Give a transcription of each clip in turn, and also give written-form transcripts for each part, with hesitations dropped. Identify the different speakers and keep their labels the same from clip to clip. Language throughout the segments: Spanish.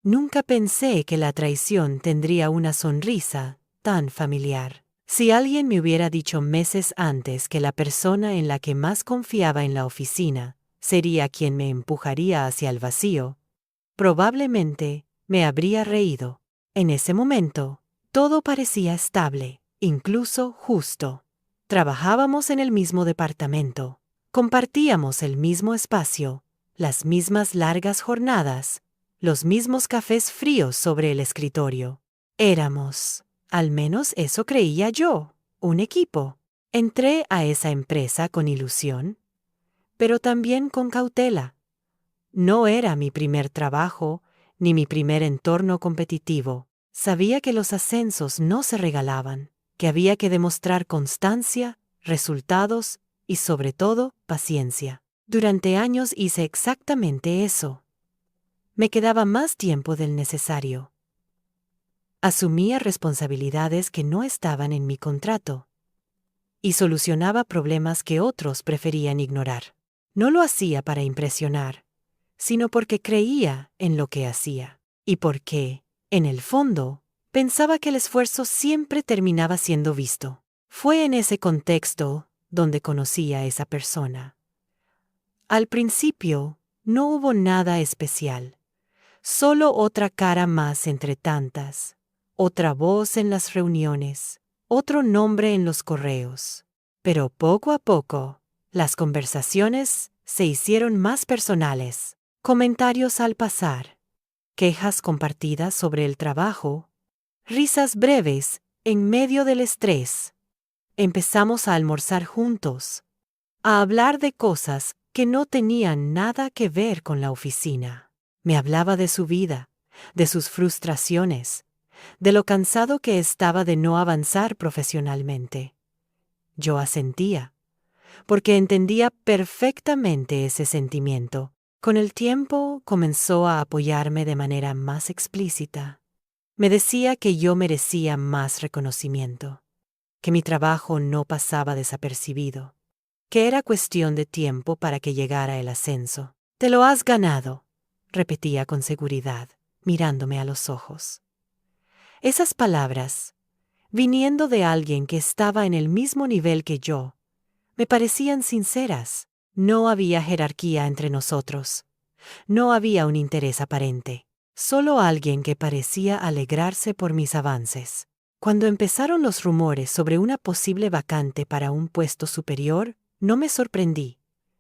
Speaker 1: Nunca pensé que la traición tendría una sonrisa tan familiar. Si alguien me hubiera dicho meses antes que la persona en la que más confiaba en la oficina sería quien me empujaría hacia el vacío, probablemente me habría reído. En ese momento, todo parecía estable, incluso justo. Trabajábamos en el mismo departamento, compartíamos el mismo espacio, las mismas largas jornadas, los mismos cafés fríos sobre el escritorio. Éramos, al menos eso creía yo, un equipo. Entré a esa empresa con ilusión, pero también con cautela. No era mi primer trabajo, ni mi primer entorno competitivo. Sabía que los ascensos no se regalaban, que había que demostrar constancia, resultados y, sobre todo, paciencia. Durante años hice exactamente eso. Me quedaba más tiempo del necesario. Asumía responsabilidades que no estaban en mi contrato y solucionaba problemas que otros preferían ignorar. No lo hacía para impresionar, sino porque creía en lo que hacía y porque, en el fondo, pensaba que el esfuerzo siempre terminaba siendo visto. Fue en ese contexto donde conocí a esa persona. Al principio, no hubo nada especial, solo otra cara más entre tantas, otra voz en las reuniones, otro nombre en los correos. Pero poco a poco, las conversaciones se hicieron más personales. Comentarios al pasar, quejas compartidas sobre el trabajo, risas breves en medio del estrés. Empezamos a almorzar juntos, a hablar de cosas que no tenían nada que ver con la oficina. Me hablaba de su vida, de sus frustraciones, de lo cansado que estaba de no avanzar profesionalmente. Yo asentía, porque entendía perfectamente ese sentimiento. Con el tiempo comenzó a apoyarme de manera más explícita. Me decía que yo merecía más reconocimiento, que mi trabajo no pasaba desapercibido, que era cuestión de tiempo para que llegara el ascenso. «Te lo has ganado», repetía con seguridad, mirándome a los ojos. Esas palabras, viniendo de alguien que estaba en el mismo nivel que yo, me parecían sinceras. No había jerarquía entre nosotros. No había un interés aparente. Solo alguien que parecía alegrarse por mis avances. Cuando empezaron los rumores sobre una posible vacante para un puesto superior, no me sorprendí.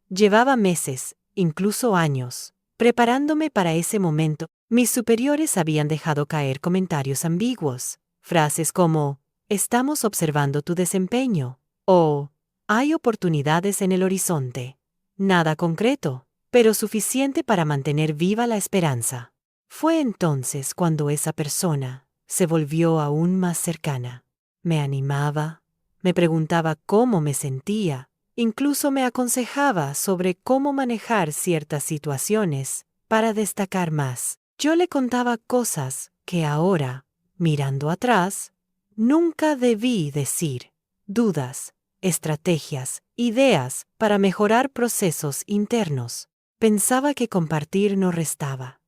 Speaker 1: Llevaba meses, incluso años, preparándome para ese momento. Mis superiores habían dejado caer comentarios ambiguos, frases como «Estamos observando tu desempeño» o «Hay oportunidades en el horizonte». Nada concreto, pero suficiente para mantener viva la esperanza. Fue entonces cuando esa persona se volvió aún más cercana. Me animaba, me preguntaba cómo me sentía, incluso me aconsejaba sobre cómo manejar ciertas situaciones para destacar más. Yo le contaba cosas que ahora, mirando atrás, nunca debí decir. Dudas, estrategias, ideas para mejorar procesos internos. Pensaba que compartir no restaba,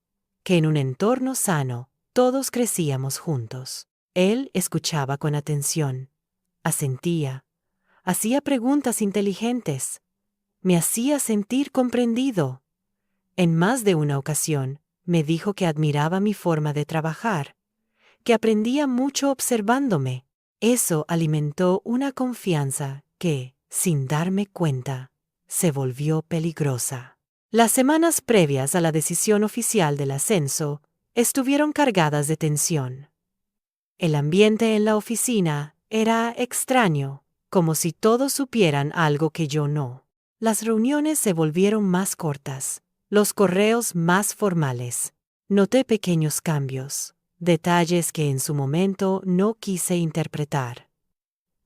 Speaker 1: que en un entorno sano todos crecíamos juntos. Él escuchaba con atención, asentía, hacía preguntas inteligentes, me hacía sentir comprendido. En más de una ocasión, me dijo que admiraba mi forma de trabajar, que aprendía mucho observándome. Eso alimentó una confianza que, sin darme cuenta, se volvió peligrosa. Las semanas previas a la decisión oficial del ascenso estuvieron cargadas de tensión. El ambiente en la oficina era extraño, como si todos supieran algo que yo no. Las reuniones se volvieron más cortas, los correos más formales. Noté pequeños cambios, detalles que en su momento no quise interpretar.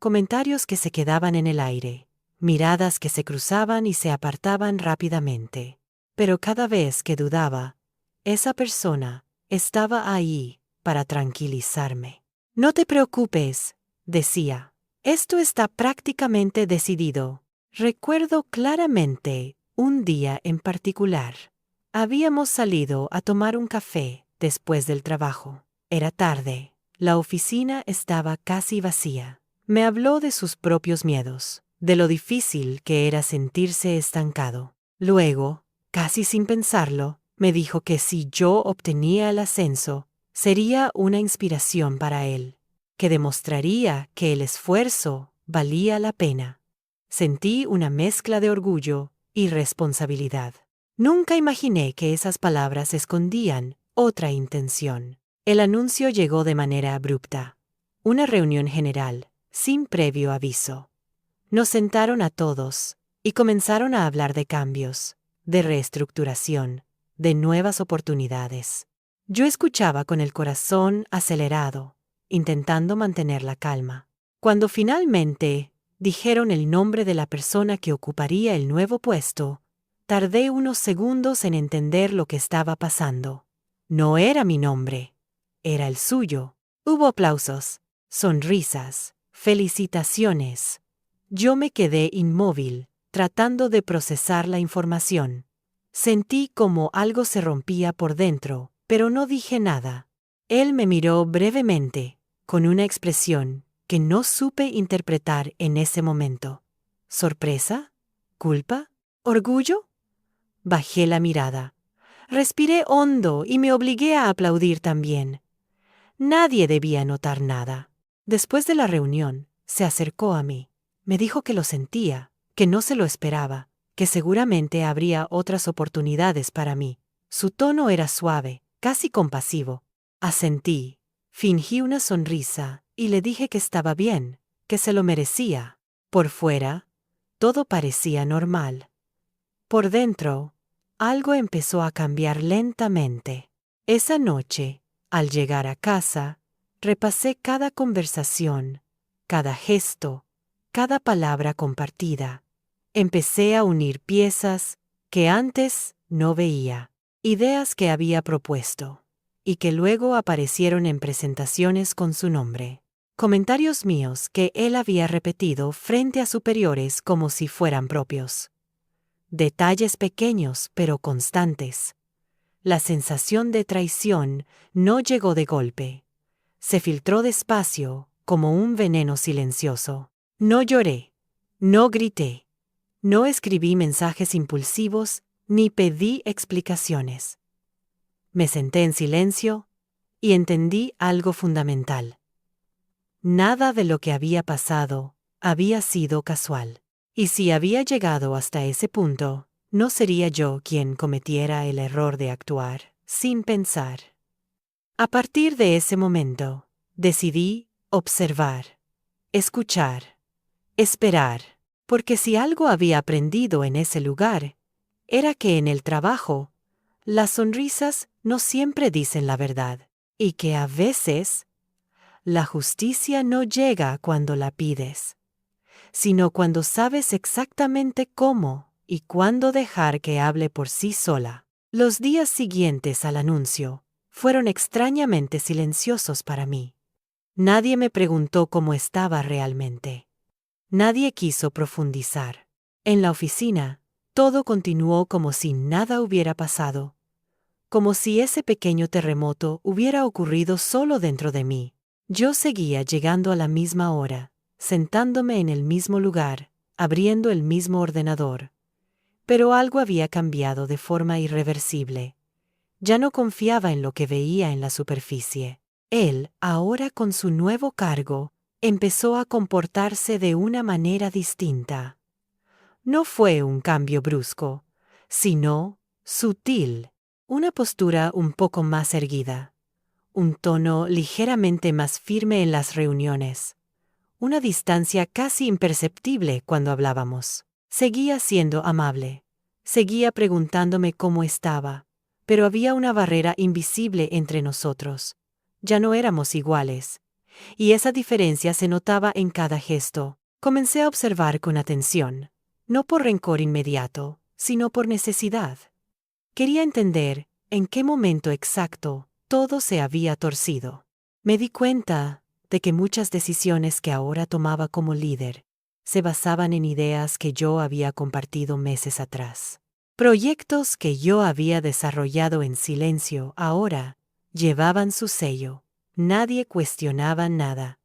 Speaker 1: Comentarios que se quedaban en el aire, miradas que se cruzaban y se apartaban rápidamente. Pero cada vez que dudaba, esa persona estaba ahí para tranquilizarme. «No te preocupes», decía. «Esto está prácticamente decidido». Recuerdo claramente un día en particular. Habíamos salido a tomar un café después del trabajo. Era tarde. La oficina estaba casi vacía. Me habló de sus propios miedos, de lo difícil que era sentirse estancado. Luego, casi sin pensarlo, me dijo que si yo obtenía el ascenso, sería una inspiración para él, que demostraría que el esfuerzo valía la pena. Sentí una mezcla de orgullo y responsabilidad. Nunca imaginé que esas palabras escondían otra intención. El anuncio llegó de manera abrupta. Una reunión general, sin previo aviso. Nos sentaron a todos y comenzaron a hablar de cambios, de reestructuración, de nuevas oportunidades. Yo escuchaba con el corazón acelerado, intentando mantener la calma. Cuando finalmente dijeron el nombre de la persona que ocuparía el nuevo puesto, tardé unos segundos en entender lo que estaba pasando. No era mi nombre, era el suyo. Hubo aplausos, sonrisas, felicitaciones. Yo me quedé inmóvil, tratando de procesar la información. Sentí como algo se rompía por dentro, pero no dije nada. Él me miró brevemente, con una expresión que no supe interpretar en ese momento. ¿Sorpresa? ¿Culpa? ¿Orgullo? Bajé la mirada. Respiré hondo y me obligué a aplaudir también. Nadie debía notar nada. Después de la reunión, se acercó a mí. Me dijo que lo sentía, que no se lo esperaba, que seguramente habría otras oportunidades para mí. Su tono era suave, casi compasivo. Asentí, fingí una sonrisa y le dije que estaba bien, que se lo merecía. Por fuera, todo parecía normal. Por dentro, algo empezó a cambiar lentamente. Esa noche, al llegar a casa, repasé cada conversación, cada gesto, cada palabra compartida. Empecé a unir piezas que antes no veía, ideas que había propuesto, y que luego aparecieron en presentaciones con su nombre. Comentarios míos que él había repetido frente a superiores como si fueran propios. Detalles pequeños pero constantes. La sensación de traición no llegó de golpe. Se filtró despacio, como un veneno silencioso. No lloré, no grité, no escribí mensajes impulsivos ni pedí explicaciones. Me senté en silencio y entendí algo fundamental. Nada de lo que había pasado había sido casual. Y si había llegado hasta ese punto, no sería yo quien cometiera el error de actuar sin pensar. A partir de ese momento, decidí observar, escuchar, esperar, porque si algo había aprendido en ese lugar, era que en el trabajo, las sonrisas no siempre dicen la verdad, y que a veces, la justicia no llega cuando la pides, sino cuando sabes exactamente cómo y cuándo dejar que hable por sí sola. Los días siguientes al anuncio fueron extrañamente silenciosos para mí. Nadie me preguntó cómo estaba realmente. Nadie quiso profundizar. En la oficina, todo continuó como si nada hubiera pasado, como si ese pequeño terremoto hubiera ocurrido solo dentro de mí. Yo seguía llegando a la misma hora, sentándome en el mismo lugar, abriendo el mismo ordenador. Pero algo había cambiado de forma irreversible. Ya no confiaba en lo que veía en la superficie. Él, ahora con su nuevo cargo, empezó a comportarse de una manera distinta. No fue un cambio brusco, sino sutil, una postura un poco más erguida, un tono ligeramente más firme en las reuniones, una distancia casi imperceptible cuando hablábamos. Seguía siendo amable, seguía preguntándome cómo estaba, pero había una barrera invisible entre nosotros. Ya no éramos iguales, y esa diferencia se notaba en cada gesto. Comencé a observar con atención, no por rencor inmediato, sino por necesidad. Quería entender en qué momento exacto todo se había torcido. Me di cuenta de que muchas decisiones que ahora tomaba como líder se basaban en ideas que yo había compartido meses atrás. Proyectos que yo había desarrollado en silencio ahora llevaban su sello. Nadie cuestionaba nada.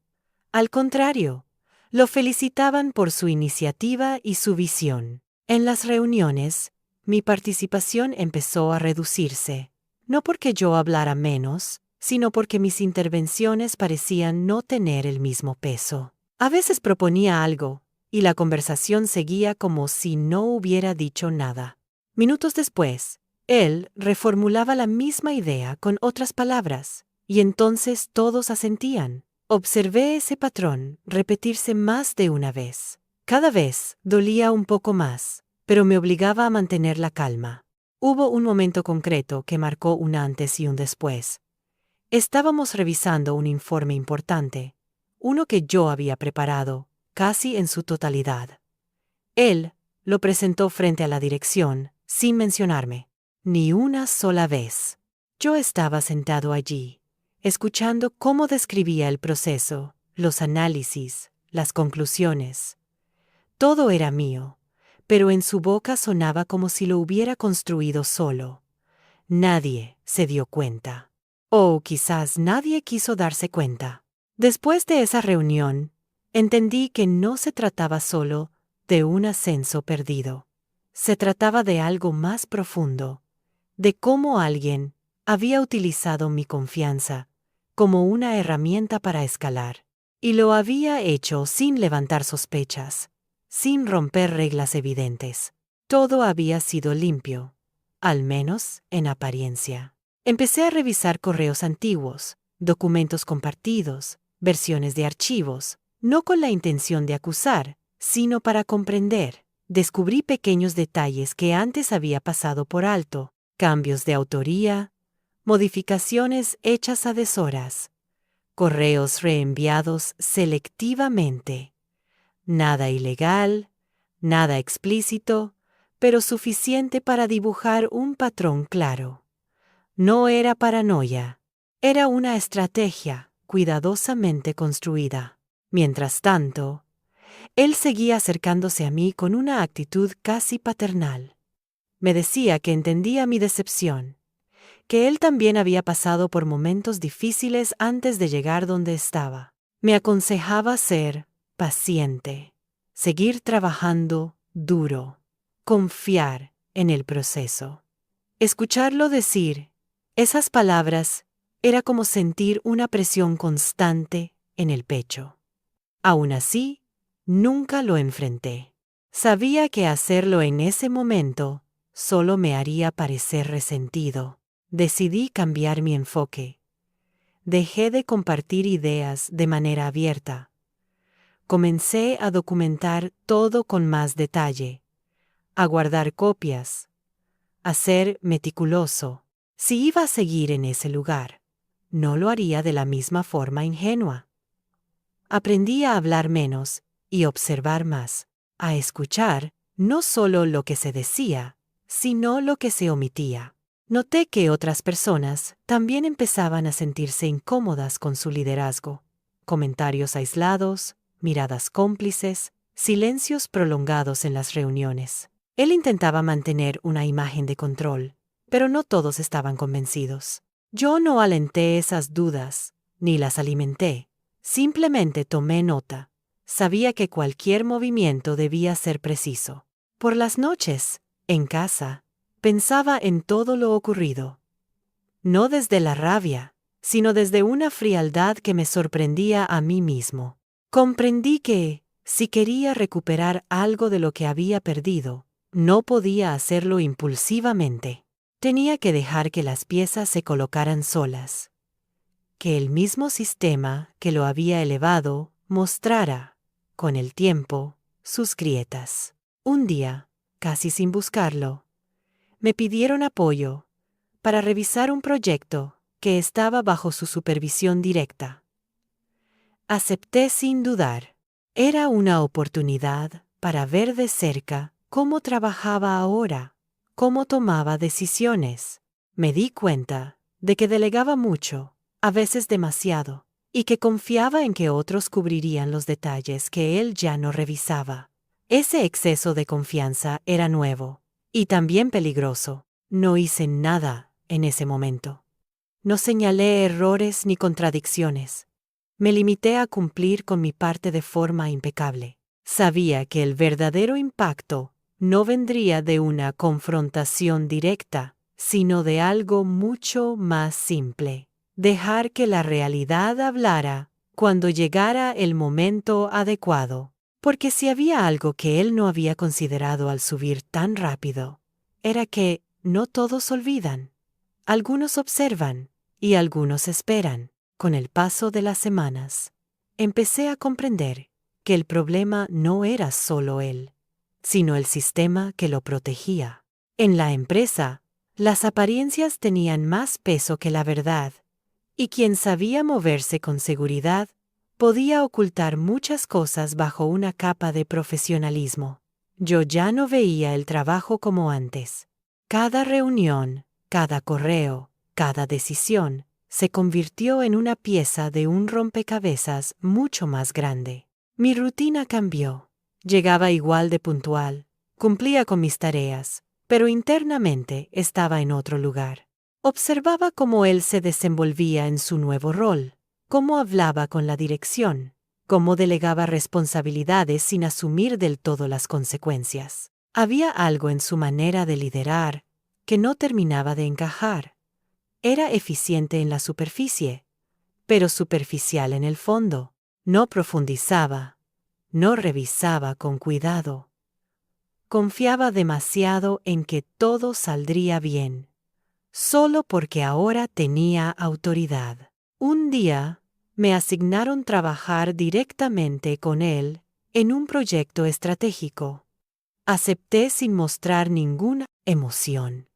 Speaker 1: Al contrario, lo felicitaban por su iniciativa y su visión. En las reuniones, mi participación empezó a reducirse, no porque yo hablara menos, sino porque mis intervenciones parecían no tener el mismo peso. A veces proponía algo, y la conversación seguía como si no hubiera dicho nada. Minutos después, él reformulaba la misma idea con otras palabras, y entonces todos asentían. Observé ese patrón repetirse más de una vez. Cada vez dolía un poco más, pero me obligaba a mantener la calma. Hubo un momento concreto que marcó un antes y un después. Estábamos revisando un informe importante, uno que yo había preparado, casi en su totalidad. Él lo presentó frente a la dirección, sin mencionarme, ni una sola vez. Yo estaba sentado allí, escuchando cómo describía el proceso, los análisis, las conclusiones. Todo era mío, pero en su boca sonaba como si lo hubiera construido solo. Nadie se dio cuenta. O quizás nadie quiso darse cuenta. Después de esa reunión, entendí que no se trataba solo de un ascenso perdido. Se trataba de algo más profundo, de cómo alguien había utilizado mi confianza como una herramienta para escalar, y lo había hecho sin levantar sospechas, sin romper reglas evidentes. Todo había sido limpio, al menos en apariencia. Empecé a revisar correos antiguos, documentos compartidos, versiones de archivos, no con la intención de acusar, sino para comprender. Descubrí pequeños detalles que antes había pasado por alto, cambios de autoría, modificaciones hechas a deshoras, correos reenviados selectivamente. Nada ilegal, nada explícito, pero suficiente para dibujar un patrón claro. No era paranoia, era una estrategia cuidadosamente construida. Mientras tanto, él seguía acercándose a mí con una actitud casi paternal. Me decía que entendía mi decepción, que él también había pasado por momentos difíciles antes de llegar donde estaba. Me aconsejaba ser paciente, seguir trabajando duro, confiar en el proceso. Escucharlo decir esas palabras era como sentir una presión constante en el pecho. Aún así, nunca lo enfrenté. Sabía que hacerlo en ese momento solo me haría parecer resentido. Decidí cambiar mi enfoque. Dejé de compartir ideas de manera abierta. Comencé a documentar todo con más detalle, a guardar copias, a ser meticuloso. Si iba a seguir en ese lugar, no lo haría de la misma forma ingenua. Aprendí a hablar menos y observar más, a escuchar no solo lo que se decía, sino lo que se omitía. Noté que otras personas también empezaban a sentirse incómodas con su liderazgo. Comentarios aislados, miradas cómplices, silencios prolongados en las reuniones. Él intentaba mantener una imagen de control, pero no todos estaban convencidos. Yo no alenté esas dudas, ni las alimenté. Simplemente tomé nota. Sabía que cualquier movimiento debía ser preciso. Por las noches, en casa, pensaba en todo lo ocurrido. No desde la rabia, sino desde una frialdad que me sorprendía a mí mismo. Comprendí que, si quería recuperar algo de lo que había perdido, no podía hacerlo impulsivamente. Tenía que dejar que las piezas se colocaran solas. Que el mismo sistema que lo había elevado mostrara, con el tiempo, sus grietas. Un día, casi sin buscarlo, me pidieron apoyo para revisar un proyecto que estaba bajo su supervisión directa. Acepté sin dudar. Era una oportunidad para ver de cerca cómo trabajaba ahora, cómo tomaba decisiones. Me di cuenta de que delegaba mucho, a veces demasiado, y que confiaba en que otros cubrirían los detalles que él ya no revisaba. Ese exceso de confianza era nuevo, y también peligroso. No hice nada en ese momento. No señalé errores ni contradicciones. Me limité a cumplir con mi parte de forma impecable. Sabía que el verdadero impacto no vendría de una confrontación directa, sino de algo mucho más simple. Dejar que la realidad hablara cuando llegara el momento adecuado. Porque si había algo que él no había considerado al subir tan rápido, era que no todos olvidan. Algunos observan y algunos esperan. Con el paso de las semanas, empecé a comprender que el problema no era solo él, sino el sistema que lo protegía. En la empresa, las apariencias tenían más peso que la verdad, y quien sabía moverse con seguridad podía ocultar muchas cosas bajo una capa de profesionalismo. Yo ya no veía el trabajo como antes. Cada reunión, cada correo, cada decisión, se convirtió en una pieza de un rompecabezas mucho más grande. Mi rutina cambió. Llegaba igual de puntual, cumplía con mis tareas, pero internamente estaba en otro lugar. Observaba cómo él se desenvolvía en su nuevo rol, cómo hablaba con la dirección, cómo delegaba responsabilidades sin asumir del todo las consecuencias. Había algo en su manera de liderar que no terminaba de encajar. Era eficiente en la superficie, pero superficial en el fondo. No profundizaba, no revisaba con cuidado. Confiaba demasiado en que todo saldría bien, solo porque ahora tenía autoridad. Un día, me asignaron trabajar directamente con él en un proyecto estratégico. Acepté sin mostrar ninguna emoción.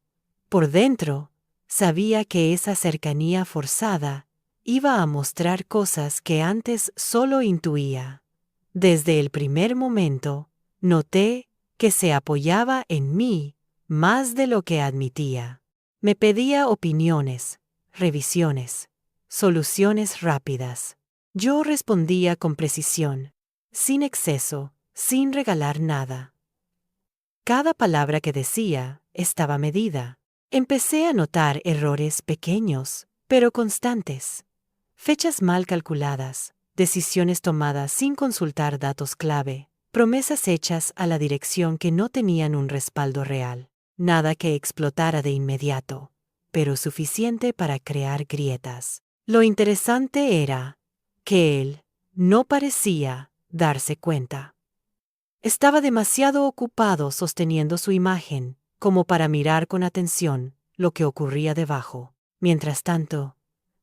Speaker 1: Por dentro, sabía que esa cercanía forzada iba a mostrar cosas que antes solo intuía. Desde el primer momento, noté que se apoyaba en mí más de lo que admitía. Me pedía opiniones, revisiones, soluciones rápidas. Yo respondía con precisión, sin exceso, sin regalar nada. Cada palabra que decía estaba medida. Empecé a notar errores pequeños, pero constantes. Fechas mal calculadas, decisiones tomadas sin consultar datos clave, promesas hechas a la dirección que no tenían un respaldo real. Nada que explotara de inmediato, pero suficiente para crear grietas. Lo interesante era que él no parecía darse cuenta. Estaba demasiado ocupado sosteniendo su imagen como para mirar con atención lo que ocurría debajo. Mientras tanto,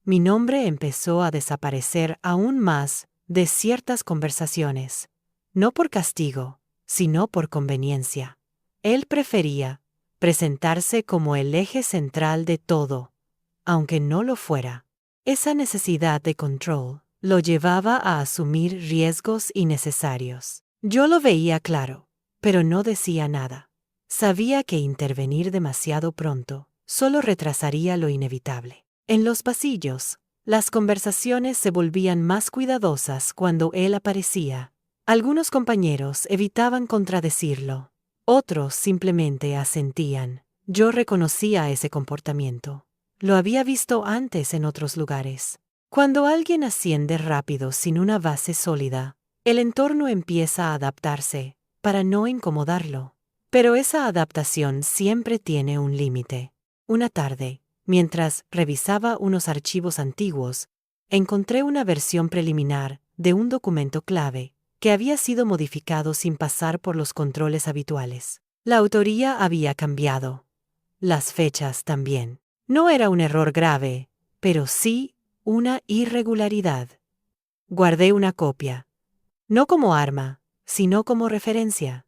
Speaker 1: mi nombre empezó a desaparecer aún más de ciertas conversaciones, no por castigo, sino por conveniencia. Él prefería presentarse como el eje central de todo, aunque no lo fuera. Esa necesidad de control lo llevaba a asumir riesgos innecesarios. Yo lo veía claro, pero no decía nada. Sabía que intervenir demasiado pronto solo retrasaría lo inevitable. En los pasillos, las conversaciones se volvían más cuidadosas cuando él aparecía. Algunos compañeros evitaban contradecirlo. Otros simplemente asentían. Yo reconocía ese comportamiento. Lo había visto antes en otros lugares. Cuando alguien asciende rápido sin una base sólida, el entorno empieza a adaptarse para no incomodarlo. Pero esa adaptación siempre tiene un límite. Una tarde, mientras revisaba unos archivos antiguos, encontré una versión preliminar de un documento clave que había sido modificado sin pasar por los controles habituales. La autoría había cambiado. Las fechas también. No era un error grave, pero sí una irregularidad. Guardé una copia, no como arma, sino como referencia.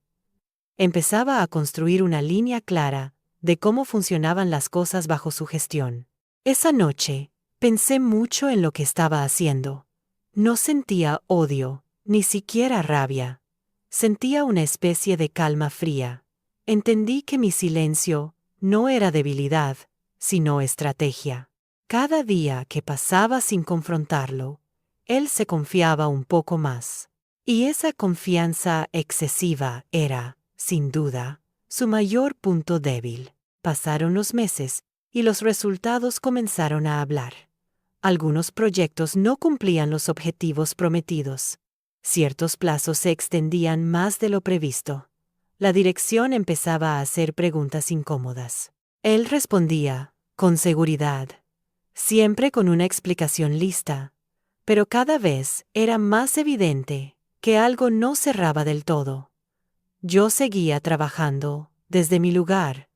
Speaker 1: Empezaba a construir una línea clara de cómo funcionaban las cosas bajo su gestión. Esa noche, pensé mucho en lo que estaba haciendo. No sentía odio, ni siquiera rabia. Sentía una especie de calma fría. Entendí que mi silencio no era debilidad, sino estrategia. Cada día que pasaba sin confrontarlo, él se confiaba un poco más. Y esa confianza excesiva era, sin duda, su mayor punto débil. Pasaron los meses, y los resultados comenzaron a hablar. Algunos proyectos no cumplían los objetivos prometidos. Ciertos plazos se extendían más de lo previsto. La dirección empezaba a hacer preguntas incómodas. Él respondía, con seguridad, siempre con una explicación lista, pero cada vez era más evidente que algo no cerraba del todo. Yo seguía trabajando, desde mi lugar,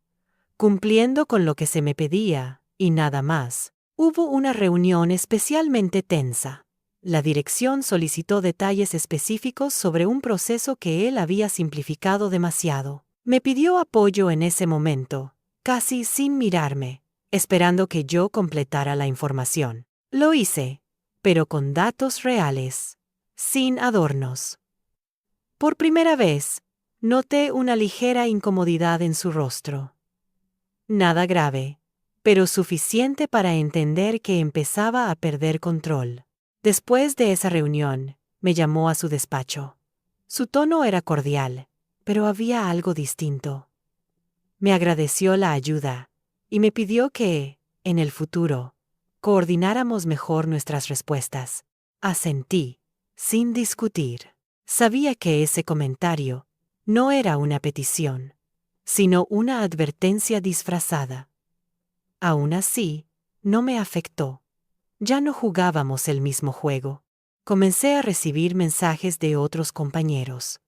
Speaker 1: cumpliendo con lo que se me pedía, y nada más. Hubo una reunión especialmente tensa. La dirección solicitó detalles específicos sobre un proceso que él había simplificado demasiado. Me pidió apoyo en ese momento, casi sin mirarme, esperando que yo completara la información. Lo hice, pero con datos reales, sin adornos. Por primera vez, noté una ligera incomodidad en su rostro. Nada grave, pero suficiente para entender que empezaba a perder control. Después de esa reunión, me llamó a su despacho. Su tono era cordial, pero había algo distinto. Me agradeció la ayuda y me pidió que, en el futuro, coordináramos mejor nuestras respuestas. Asentí, sin discutir. Sabía que ese comentario no era una petición, sino una advertencia disfrazada. Aún así, no me afectó. Ya no jugábamos el mismo juego. Comencé a recibir mensajes de otros compañeros.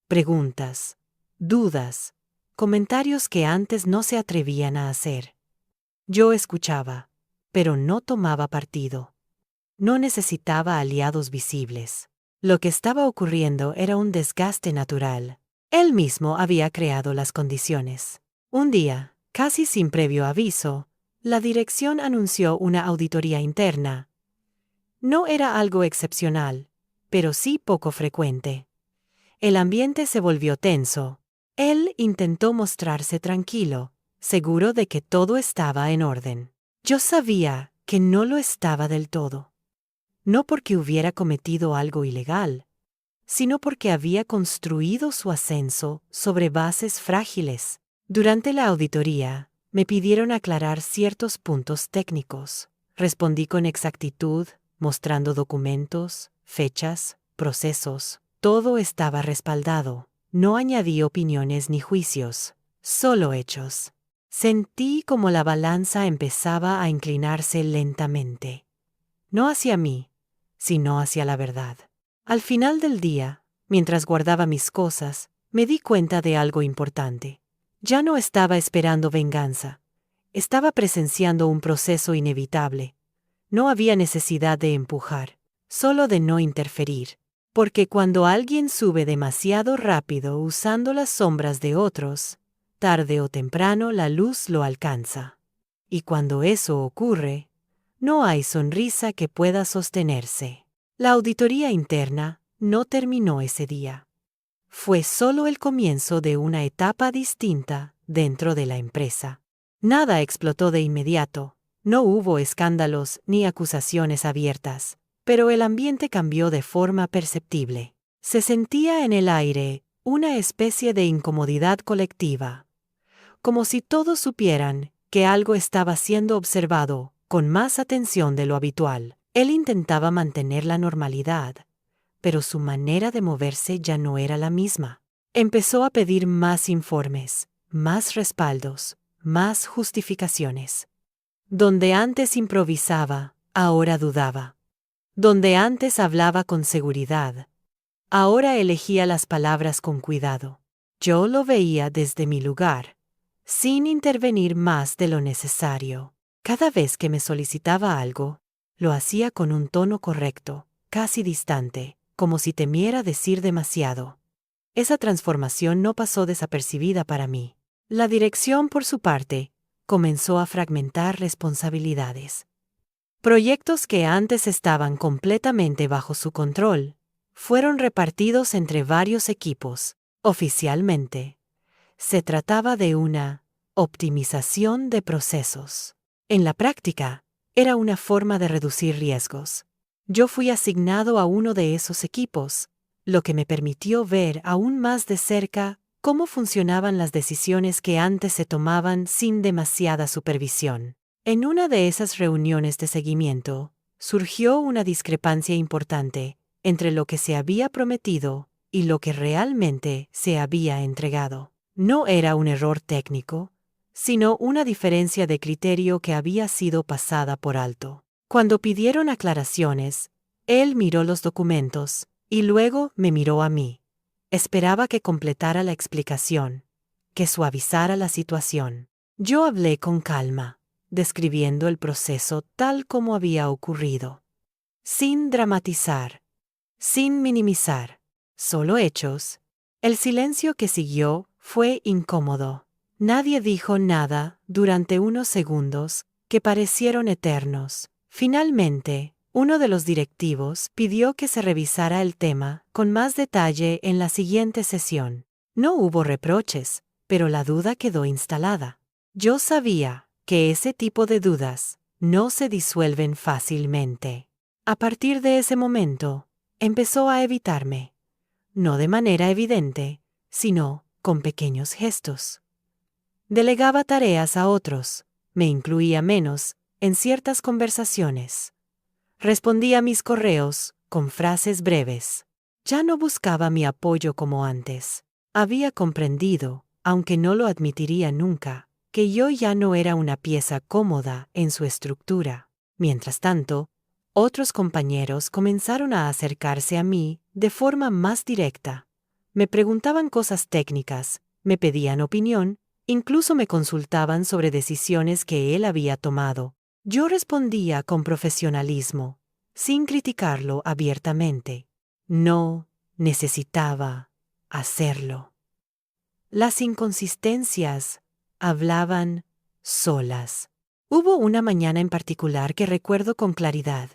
Speaker 1: Preguntas, dudas, comentarios que antes no se atrevían a hacer. Yo escuchaba, pero no tomaba partido. No necesitaba aliados visibles. Lo que estaba ocurriendo era un desgaste natural. Él mismo había creado las condiciones. Un día, casi sin previo aviso, la dirección anunció una auditoría interna. No era algo excepcional, pero sí poco frecuente. El ambiente se volvió tenso. Él intentó mostrarse tranquilo, seguro de que todo estaba en orden. Yo sabía que no lo estaba del todo. No porque hubiera cometido algo ilegal, sino porque había construido su ascenso sobre bases frágiles. Durante la auditoría, me pidieron aclarar ciertos puntos técnicos. Respondí con exactitud, mostrando documentos, fechas, procesos. Todo estaba respaldado. No añadí opiniones ni juicios, solo hechos. Sentí como la balanza empezaba a inclinarse lentamente. No hacia mí, sino hacia la verdad. Al final del día, mientras guardaba mis cosas, me di cuenta de algo importante. Ya no estaba esperando venganza. Estaba presenciando un proceso inevitable. No había necesidad de empujar, solo de no interferir. Porque cuando alguien sube demasiado rápido usando las sombras de otros, tarde o temprano la luz lo alcanza. Y cuando eso ocurre, no hay sonrisa que pueda sostenerse. La auditoría interna no terminó ese día. Fue solo el comienzo de una etapa distinta dentro de la empresa. Nada explotó de inmediato, no hubo escándalos ni acusaciones abiertas, pero el ambiente cambió de forma perceptible. Se sentía en el aire una especie de incomodidad colectiva, como si todos supieran que algo estaba siendo observado con más atención de lo habitual. Él intentaba mantener la normalidad, pero su manera de moverse ya no era la misma. Empezó a pedir más informes, más respaldos, más justificaciones. Donde antes improvisaba, ahora dudaba. Donde antes hablaba con seguridad, ahora elegía las palabras con cuidado. Yo lo veía desde mi lugar, sin intervenir más de lo necesario. Cada vez que me solicitaba algo, lo hacía con un tono correcto, casi distante, como si temiera decir demasiado. Esa transformación no pasó desapercibida para mí. La dirección, por su parte, comenzó a fragmentar responsabilidades. Proyectos que antes estaban completamente bajo su control, fueron repartidos entre varios equipos. Oficialmente, se trataba de una optimización de procesos. En la práctica, era una forma de reducir riesgos. Yo fui asignado a uno de esos equipos, lo que me permitió ver aún más de cerca cómo funcionaban las decisiones que antes se tomaban sin demasiada supervisión. En una de esas reuniones de seguimiento, surgió una discrepancia importante entre lo que se había prometido y lo que realmente se había entregado. No era un error técnico, sino una diferencia de criterio que había sido pasada por alto. Cuando pidieron aclaraciones, él miró los documentos y luego me miró a mí. Esperaba que completara la explicación, que suavizara la situación. Yo hablé con calma, describiendo el proceso tal como había ocurrido, sin dramatizar, sin minimizar, solo hechos. El silencio que siguió fue incómodo. Nadie dijo nada durante unos segundos que parecieron eternos. Finalmente, uno de los directivos pidió que se revisara el tema con más detalle en la siguiente sesión. No hubo reproches, pero la duda quedó instalada. Yo sabía que ese tipo de dudas no se disuelven fácilmente. A partir de ese momento, empezó a evitarme. No de manera evidente, sino con pequeños gestos. Delegaba tareas a otros, me incluía menos en ciertas conversaciones. Respondía a mis correos con frases breves. Ya no buscaba mi apoyo como antes. Había comprendido, aunque no lo admitiría nunca, que yo ya no era una pieza cómoda en su estructura. Mientras tanto, otros compañeros comenzaron a acercarse a mí de forma más directa. Me preguntaban cosas técnicas, me pedían opinión, incluso me consultaban sobre decisiones que él había tomado. Yo respondía con profesionalismo, sin criticarlo abiertamente. No necesitaba hacerlo. Las inconsistencias hablaban solas. Hubo una mañana en particular que recuerdo con claridad.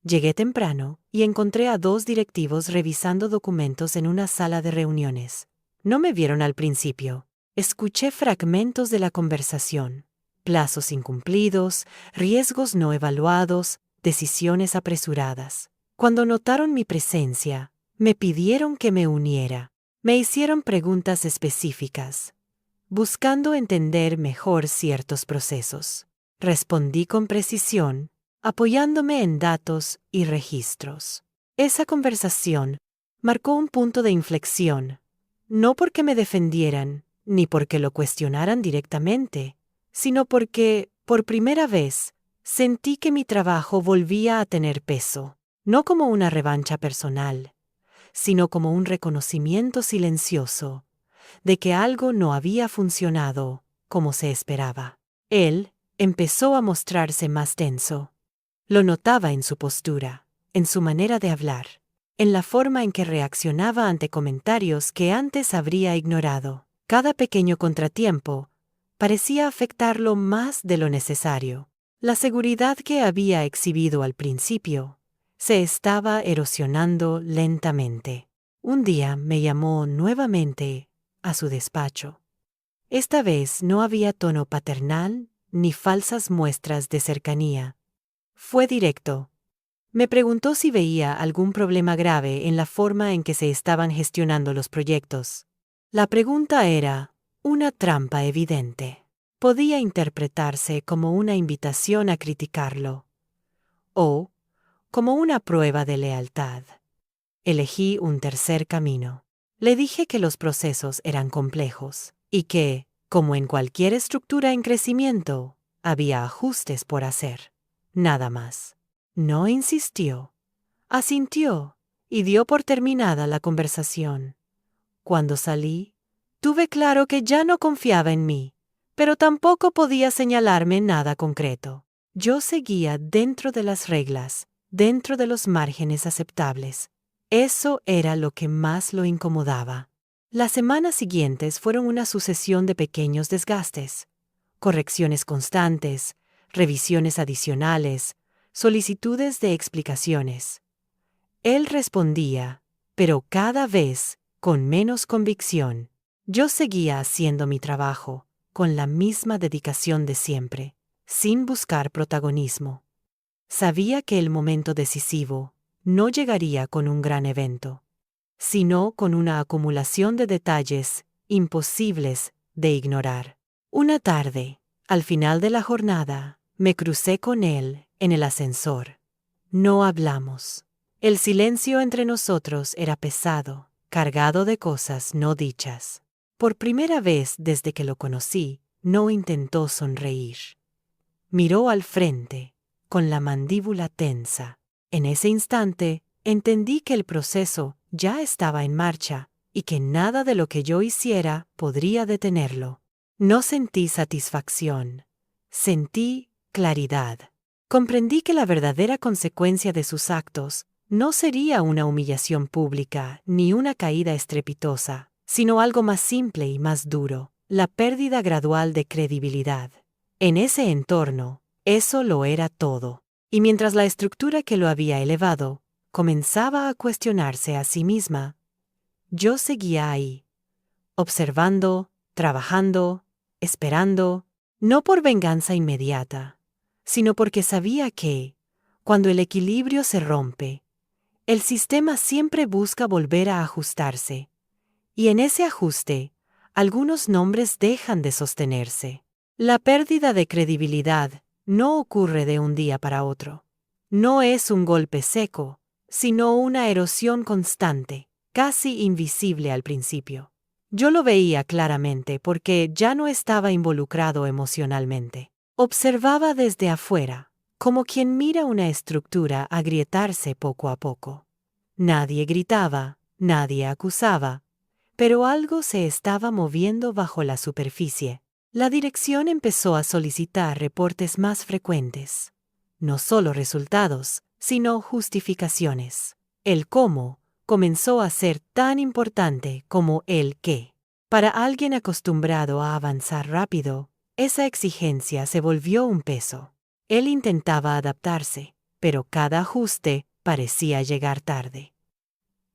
Speaker 1: Llegué temprano y encontré a dos directivos revisando documentos en una sala de reuniones. No me vieron al principio. Escuché fragmentos de la conversación. Plazos incumplidos, riesgos no evaluados, decisiones apresuradas. Cuando notaron mi presencia, me pidieron que me uniera. Me hicieron preguntas específicas, buscando entender mejor ciertos procesos. Respondí con precisión, apoyándome en datos y registros. Esa conversación marcó un punto de inflexión, no porque me defendieran, ni porque lo cuestionaran directamente, sino porque, por primera vez, sentí que mi trabajo volvía a tener peso, no como una revancha personal, sino como un reconocimiento silencioso de que algo no había funcionado como se esperaba. Él empezó a mostrarse más tenso. Lo notaba en su postura, en su manera de hablar, en la forma en que reaccionaba ante comentarios que antes habría ignorado. Cada pequeño contratiempo parecía afectarlo más de lo necesario. La seguridad que había exhibido al principio se estaba erosionando lentamente. Un día me llamó nuevamente a su despacho. Esta vez no había tono paternal ni falsas muestras de cercanía. Fue directo. Me preguntó si veía algún problema grave en la forma en que se estaban gestionando los proyectos. La pregunta era una trampa evidente. Podía interpretarse como una invitación a criticarlo o como una prueba de lealtad. Elegí un tercer camino. Le dije que los procesos eran complejos y que, como en cualquier estructura en crecimiento, había ajustes por hacer. Nada más. No insistió. Asintió y dio por terminada la conversación. Cuando salí, tuve claro que ya no confiaba en mí, pero tampoco podía señalarme nada concreto. Yo seguía dentro de las reglas, dentro de los márgenes aceptables. Eso era lo que más lo incomodaba. Las semanas siguientes fueron una sucesión de pequeños desgastes, correcciones constantes, revisiones adicionales, solicitudes de explicaciones. Él respondía, pero cada vez con menos convicción. Yo seguía haciendo mi trabajo, con la misma dedicación de siempre, sin buscar protagonismo. Sabía que el momento decisivo no llegaría con un gran evento, sino con una acumulación de detalles imposibles de ignorar. Una tarde, al final de la jornada, me crucé con él en el ascensor. No hablamos. El silencio entre nosotros era pesado, cargado de cosas no dichas. Por primera vez desde que lo conocí, no intentó sonreír. Miró al frente, con la mandíbula tensa. En ese instante, entendí que el proceso ya estaba en marcha y que nada de lo que yo hiciera podría detenerlo. No sentí satisfacción. Sentí claridad. Comprendí que la verdadera consecuencia de sus actos no sería una humillación pública ni una caída estrepitosa, sino algo más simple y más duro, la pérdida gradual de credibilidad. En ese entorno, eso lo era todo. Y mientras la estructura que lo había elevado comenzaba a cuestionarse a sí misma, yo seguía ahí, observando, trabajando, esperando, no por venganza inmediata, sino porque sabía que, cuando el equilibrio se rompe, el sistema siempre busca volver a ajustarse, y en ese ajuste, algunos nombres dejan de sostenerse. La pérdida de credibilidad no ocurre de un día para otro. No es un golpe seco, sino una erosión constante, casi invisible al principio. Yo lo veía claramente porque ya no estaba involucrado emocionalmente. Observaba desde afuera, como quien mira una estructura agrietarse poco a poco. Nadie gritaba, nadie acusaba, pero algo se estaba moviendo bajo la superficie. La dirección empezó a solicitar reportes más frecuentes. No solo resultados, sino justificaciones. El cómo comenzó a ser tan importante como el qué. Para alguien acostumbrado a avanzar rápido, esa exigencia se volvió un peso. Él intentaba adaptarse, pero cada ajuste parecía llegar tarde.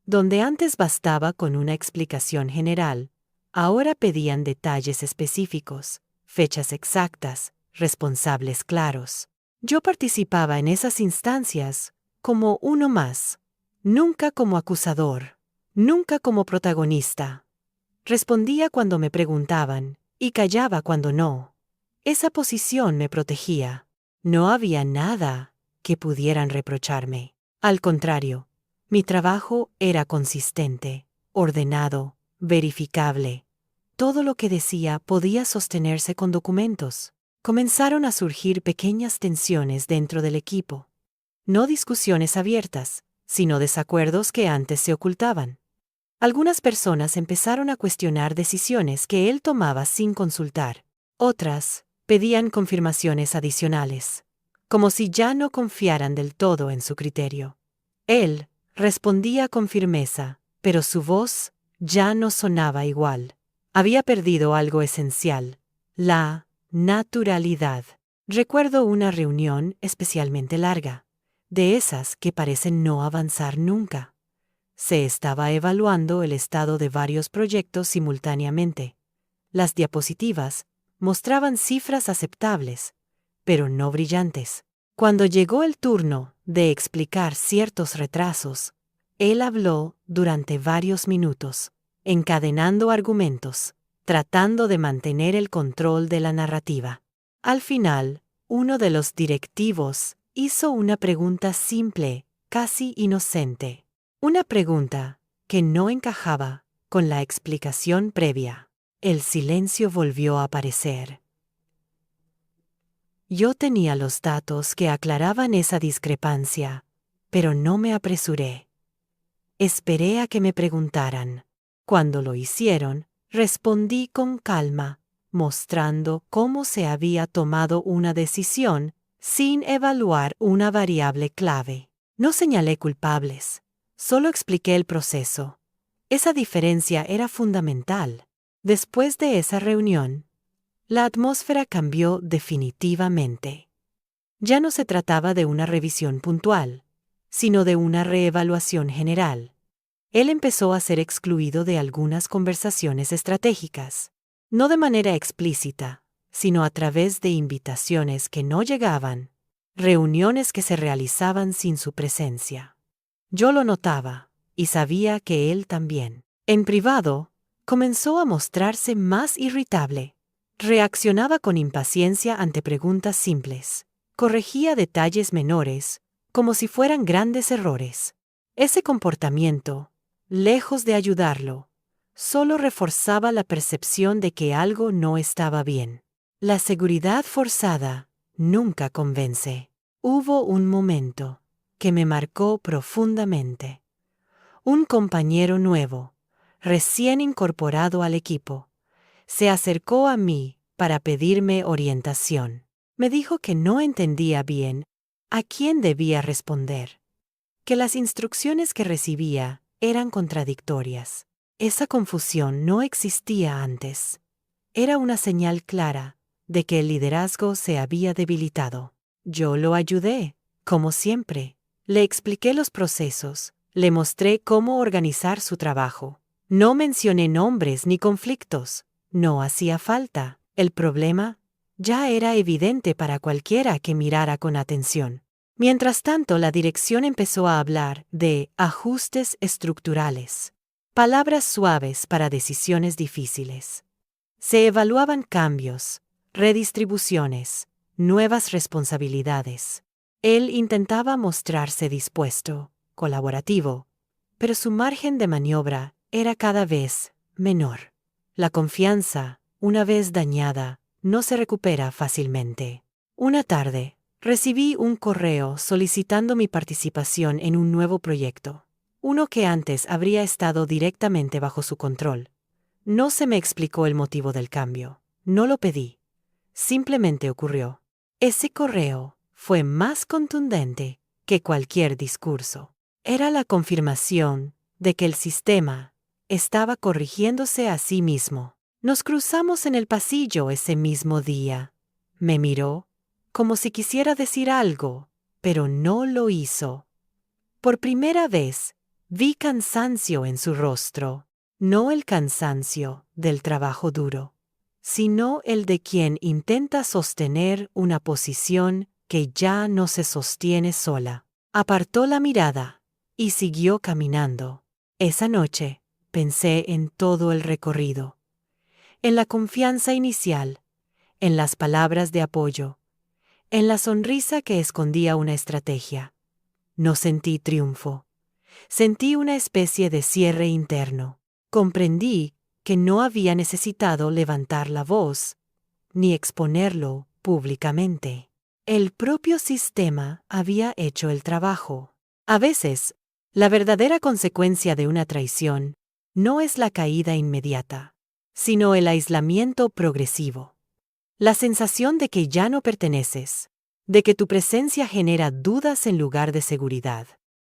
Speaker 1: Donde antes bastaba con una explicación general, ahora pedían detalles específicos, fechas exactas, responsables claros. Yo participaba en esas instancias como uno más, nunca como acusador, nunca como protagonista. Respondía cuando me preguntaban y callaba cuando no. Esa posición me protegía. No había nada que pudieran reprocharme. Al contrario, mi trabajo era consistente, ordenado, verificable. Todo lo que decía podía sostenerse con documentos. Comenzaron a surgir pequeñas tensiones dentro del equipo. No discusiones abiertas, sino desacuerdos que antes se ocultaban. Algunas personas empezaron a cuestionar decisiones que él tomaba sin consultar. Otras pedían confirmaciones adicionales, como si ya no confiaran del todo en su criterio. Él respondía con firmeza, pero su voz ya no sonaba igual. Había perdido algo esencial, la naturalidad. Recuerdo una reunión especialmente larga, de esas que parecen no avanzar nunca. Se estaba evaluando el estado de varios proyectos simultáneamente. Las diapositivas mostraban cifras aceptables, pero no brillantes. Cuando llegó el turno de explicar ciertos retrasos, él habló durante varios minutos, encadenando argumentos, tratando de mantener el control de la narrativa. Al final, uno de los directivos hizo una pregunta simple, casi inocente. Una pregunta que no encajaba con la explicación previa. El silencio volvió a aparecer. Yo tenía los datos que aclaraban esa discrepancia, pero no me apresuré. Esperé a que me preguntaran. Cuando lo hicieron, respondí con calma, mostrando cómo se había tomado una decisión sin evaluar una variable clave. No señalé culpables, solo expliqué el proceso. Esa diferencia era fundamental. Después de esa reunión, la atmósfera cambió definitivamente. Ya no se trataba de una revisión puntual, sino de una reevaluación general. Él empezó a ser excluido de algunas conversaciones estratégicas, no de manera explícita, sino a través de invitaciones que no llegaban, reuniones que se realizaban sin su presencia. Yo lo notaba, y sabía que él también. En privado, Comenzó a mostrarse más irritable. Reaccionaba con impaciencia ante preguntas simples. Corregía detalles menores, como si fueran grandes errores. Ese comportamiento, lejos de ayudarlo, solo reforzaba la percepción de que algo no estaba bien. La seguridad forzada nunca convence. Hubo un momento que me marcó profundamente. Un compañero nuevo, recién incorporado al equipo, se acercó a mí para pedirme orientación. Me dijo que no entendía bien a quién debía responder, que las instrucciones que recibía eran contradictorias. Esa confusión no existía antes. Era una señal clara de que el liderazgo se había debilitado. Yo lo ayudé, como siempre. Le expliqué los procesos, le mostré cómo organizar su trabajo. No mencioné nombres ni conflictos. No hacía falta. El problema ya era evidente para cualquiera que mirara con atención. Mientras tanto, la dirección empezó a hablar de ajustes estructurales, palabras suaves para decisiones difíciles. Se evaluaban cambios, redistribuciones, nuevas responsabilidades. Él intentaba mostrarse dispuesto, colaborativo, pero su margen de maniobra era cada vez menor. La confianza, una vez dañada, no se recupera fácilmente. Una tarde, recibí un correo solicitando mi participación en un nuevo proyecto, uno que antes habría estado directamente bajo su control. No se me explicó el motivo del cambio. No lo pedí. Simplemente ocurrió. Ese correo fue más contundente que cualquier discurso. Era la confirmación de que el sistema estaba corrigiéndose a sí mismo. Nos cruzamos en el pasillo ese mismo día. Me miró, como si quisiera decir algo, pero no lo hizo. Por primera vez, vi cansancio en su rostro. No el cansancio del trabajo duro, sino el de quien intenta sostener una posición que ya no se sostiene sola. Apartó la mirada y siguió caminando. Esa noche pensé en todo el recorrido, en la confianza inicial, en las palabras de apoyo, en la sonrisa que escondía una estrategia. No sentí triunfo. Sentí una especie de cierre interno. Comprendí que no había necesitado levantar la voz, ni exponerlo públicamente. El propio sistema había hecho el trabajo. A veces, la verdadera consecuencia de una traición no es la caída inmediata, sino el aislamiento progresivo. La sensación de que ya no perteneces, de que tu presencia genera dudas en lugar de seguridad.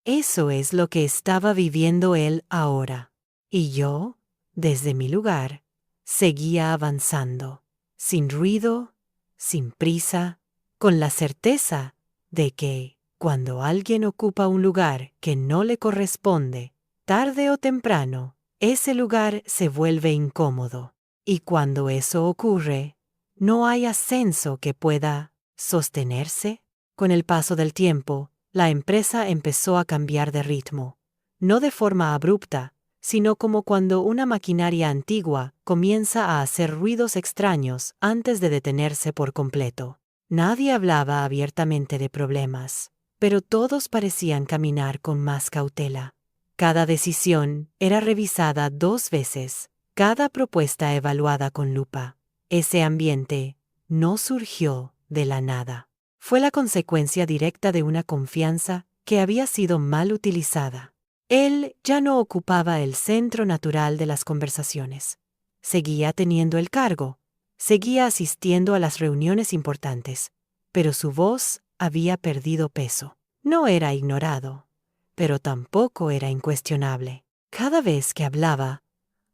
Speaker 1: Eso es lo que estaba viviendo él ahora. Y yo, desde mi lugar, seguía avanzando, sin ruido, sin prisa, con la certeza de que, cuando alguien ocupa un lugar que no le corresponde, tarde o temprano, ese lugar se vuelve incómodo. Y cuando eso ocurre, no hay ascenso que pueda sostenerse. Con el paso del tiempo, la empresa empezó a cambiar de ritmo, no de forma abrupta, sino como cuando una maquinaria antigua comienza a hacer ruidos extraños antes de detenerse por completo. Nadie hablaba abiertamente de problemas, pero todos parecían caminar con más cautela. Cada decisión era revisada 2 veces, cada propuesta evaluada con lupa. Ese ambiente no surgió de la nada. Fue la consecuencia directa de una confianza que había sido mal utilizada. Él ya no ocupaba el centro natural de las conversaciones. Seguía teniendo el cargo, seguía asistiendo a las reuniones importantes, pero su voz había perdido peso. No era ignorado, pero tampoco era incuestionable. Cada vez que hablaba,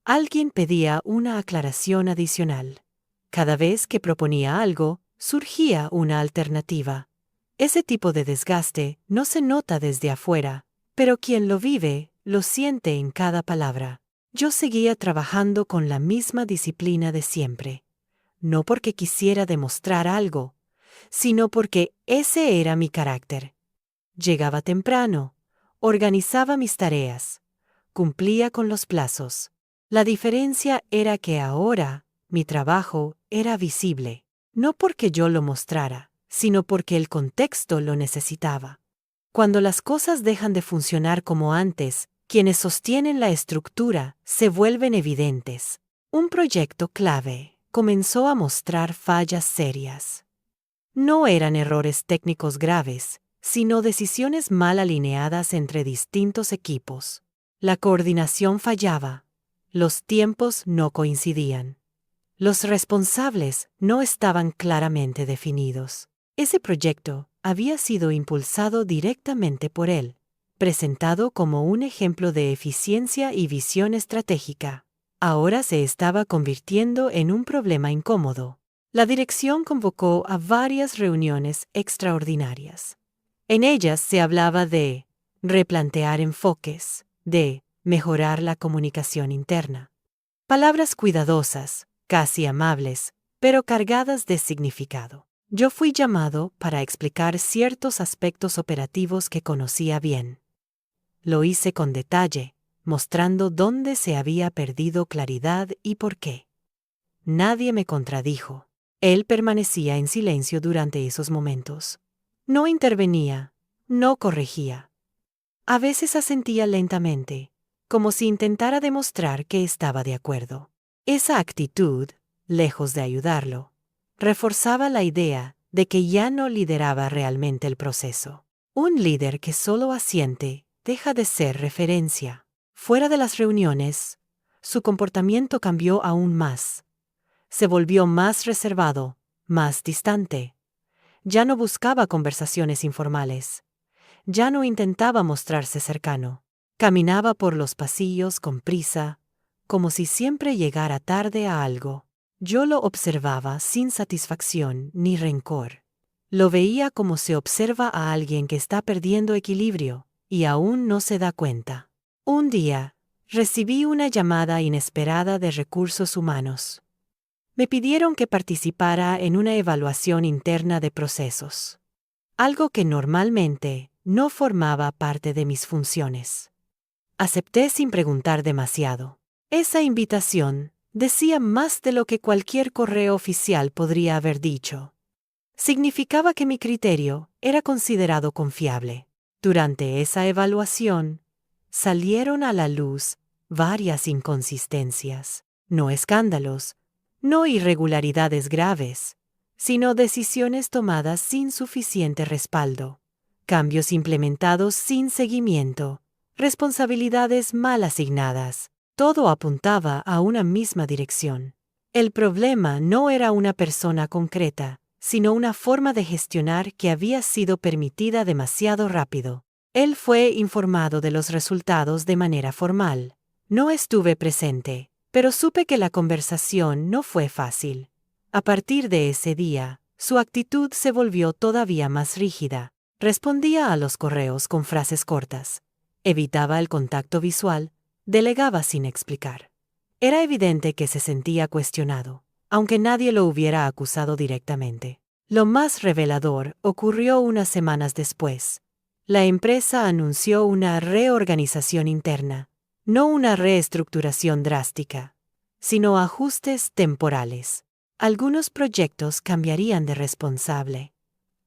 Speaker 1: alguien pedía una aclaración adicional. Cada vez que proponía algo, surgía una alternativa. Ese tipo de desgaste no se nota desde afuera, pero quien lo vive lo siente en cada palabra. Yo seguía trabajando con la misma disciplina de siempre, no porque quisiera demostrar algo, sino porque ese era mi carácter. Llegaba temprano, organizaba mis tareas, cumplía con los plazos, La diferencia era que ahora mi trabajo era visible, no porque yo lo mostrara, sino porque el contexto lo necesitaba. Cuando las cosas dejan de funcionar como antes, quienes sostienen la estructura se vuelven evidentes. Un proyecto clave comenzó a mostrar fallas serias. No eran errores técnicos graves, sino decisiones mal alineadas entre distintos equipos. La coordinación fallaba. Los tiempos no coincidían. Los responsables no estaban claramente definidos. Ese proyecto había sido impulsado directamente por él, presentado como un ejemplo de eficiencia y visión estratégica. Ahora se estaba convirtiendo en un problema incómodo. La dirección convocó a varias reuniones extraordinarias. En ellas se hablaba de replantear enfoques, de mejorar la comunicación interna. Palabras cuidadosas, casi amables, pero cargadas de significado. Yo fui llamado para explicar ciertos aspectos operativos que conocía bien. Lo hice con detalle, mostrando dónde se había perdido claridad y por qué. Nadie me contradijo. Él permanecía en silencio durante esos momentos. No intervenía, no corregía. A veces asentía lentamente, como si intentara demostrar que estaba de acuerdo. Esa actitud, lejos de ayudarlo, reforzaba la idea de que ya no lideraba realmente el proceso. Un líder que solo asiente deja de ser referencia. Fuera de las reuniones, su comportamiento cambió aún más. Se volvió más reservado, más distante. Ya no buscaba conversaciones informales. Ya no intentaba mostrarse cercano. Caminaba por los pasillos con prisa, como si siempre llegara tarde a algo. Yo lo observaba sin satisfacción ni rencor. Lo veía como se observa a alguien que está perdiendo equilibrio y aún no se da cuenta. Un día, recibí una llamada inesperada de recursos humanos. Me pidieron que participara en una evaluación interna de procesos, algo que normalmente no formaba parte de mis funciones. Acepté sin preguntar demasiado. Esa invitación decía más de lo que cualquier correo oficial podría haber dicho. Significaba que mi criterio era considerado confiable. Durante esa evaluación, salieron a la luz varias inconsistencias, no escándalos, no irregularidades graves, sino decisiones tomadas sin suficiente respaldo, cambios implementados sin seguimiento, responsabilidades mal asignadas. Todo apuntaba a una misma dirección. El problema no era una persona concreta, sino una forma de gestionar que había sido permitida demasiado rápido. Él fue informado de los resultados de manera formal. No estuve presente, pero supe que la conversación no fue fácil. A partir de ese día, su actitud se volvió todavía más rígida. Respondía a los correos con frases cortas. Evitaba el contacto visual, delegaba sin explicar. Era evidente que se sentía cuestionado, aunque nadie lo hubiera acusado directamente. Lo más revelador ocurrió unas semanas después. La empresa anunció una reorganización interna, no una reestructuración drástica, sino ajustes temporales. Algunos proyectos cambiarían de responsable.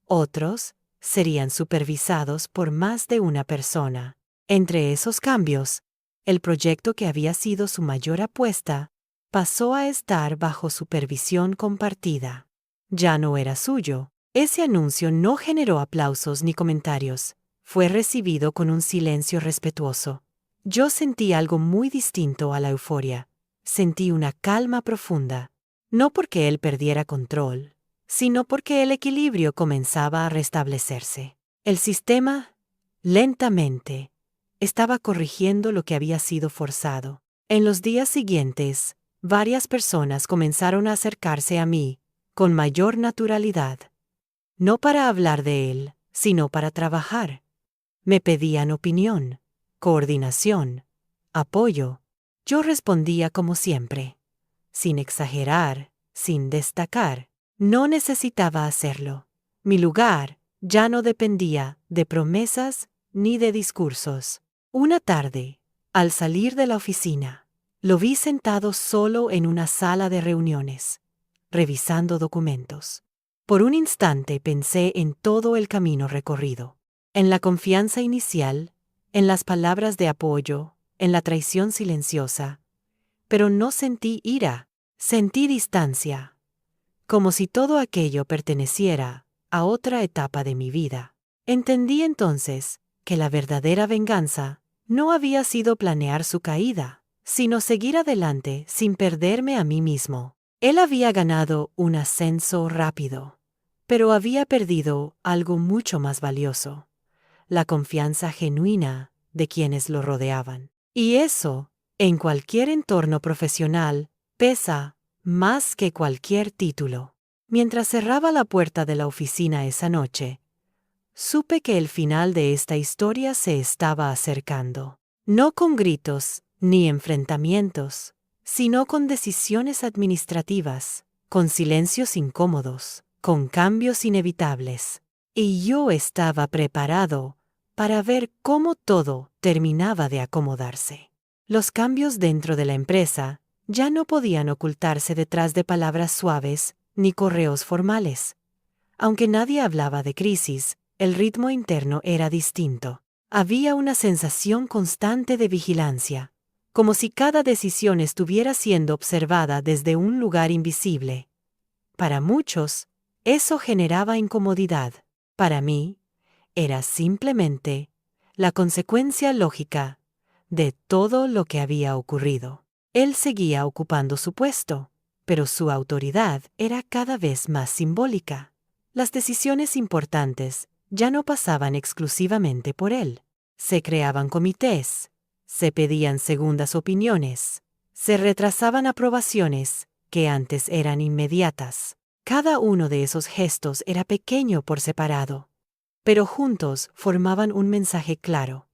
Speaker 1: Otros serían supervisados por más de una persona. Entre esos cambios, el proyecto que había sido su mayor apuesta pasó a estar bajo supervisión compartida. Ya no era suyo. Ese anuncio no generó aplausos ni comentarios. Fue recibido con un silencio respetuoso. Yo sentí algo muy distinto a la euforia. Sentí una calma profunda. No porque él perdiera control, sino porque el equilibrio comenzaba a restablecerse. El sistema, lentamente, estaba corrigiendo lo que había sido forzado. En los días siguientes, varias personas comenzaron a acercarse a mí, con mayor naturalidad. No para hablar de él, sino para trabajar. Me pedían opinión, coordinación, apoyo. Yo respondía como siempre, sin exagerar, sin destacar. No necesitaba hacerlo. Mi lugar ya no dependía de promesas ni de discursos. Una tarde, al salir de la oficina, Lo vi sentado solo en una sala de reuniones, revisando documentos. Por un instante pensé en todo el camino recorrido, en la confianza inicial, en las palabras de apoyo, en la traición silenciosa. Pero no sentí ira, sentí distancia, como si todo aquello perteneciera a otra etapa de mi vida. Entendí entonces que la verdadera venganza no había sido planear su caída, sino seguir adelante sin perderme a mí mismo. Él había ganado un ascenso rápido, pero había perdido algo mucho más valioso: la confianza genuina de quienes lo rodeaban. Y eso, en cualquier entorno profesional, pesa más que cualquier título. Mientras cerraba la puerta de la oficina esa noche, supe que el final de esta historia se estaba acercando. No con gritos ni enfrentamientos, sino con decisiones administrativas, con silencios incómodos, con cambios inevitables. Y yo estaba preparado para ver cómo todo terminaba de acomodarse. Los cambios dentro de la empresa ya no podían ocultarse detrás de palabras suaves ni correos formales. Aunque nadie hablaba de crisis, el ritmo interno era distinto. Había una sensación constante de vigilancia, como si cada decisión estuviera siendo observada desde un lugar invisible. Para muchos, eso generaba incomodidad. Para mí, era simplemente la consecuencia lógica de todo lo que había ocurrido. Él seguía ocupando su puesto, pero su autoridad era cada vez más simbólica. Las decisiones importantes ya no pasaban exclusivamente por él. Se creaban comités, se pedían segundas opiniones, se retrasaban aprobaciones que antes eran inmediatas. Cada uno de esos gestos era pequeño por separado, pero juntos formaban un mensaje claro.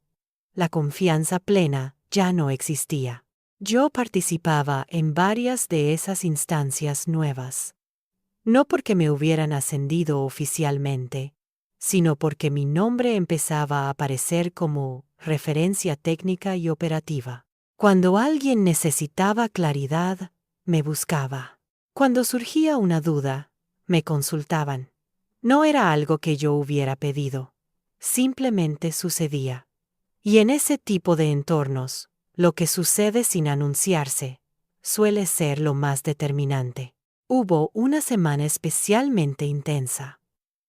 Speaker 1: La confianza plena ya no existía. Yo participaba en varias de esas instancias nuevas. No porque me hubieran ascendido oficialmente, sino porque mi nombre empezaba a aparecer como referencia técnica y operativa. Cuando alguien necesitaba claridad, me buscaba. Cuando surgía una duda, me consultaban. No era algo que yo hubiera pedido, simplemente sucedía. Y en ese tipo de entornos, lo que sucede sin anunciarse suele ser lo más determinante. Hubo una semana especialmente intensa.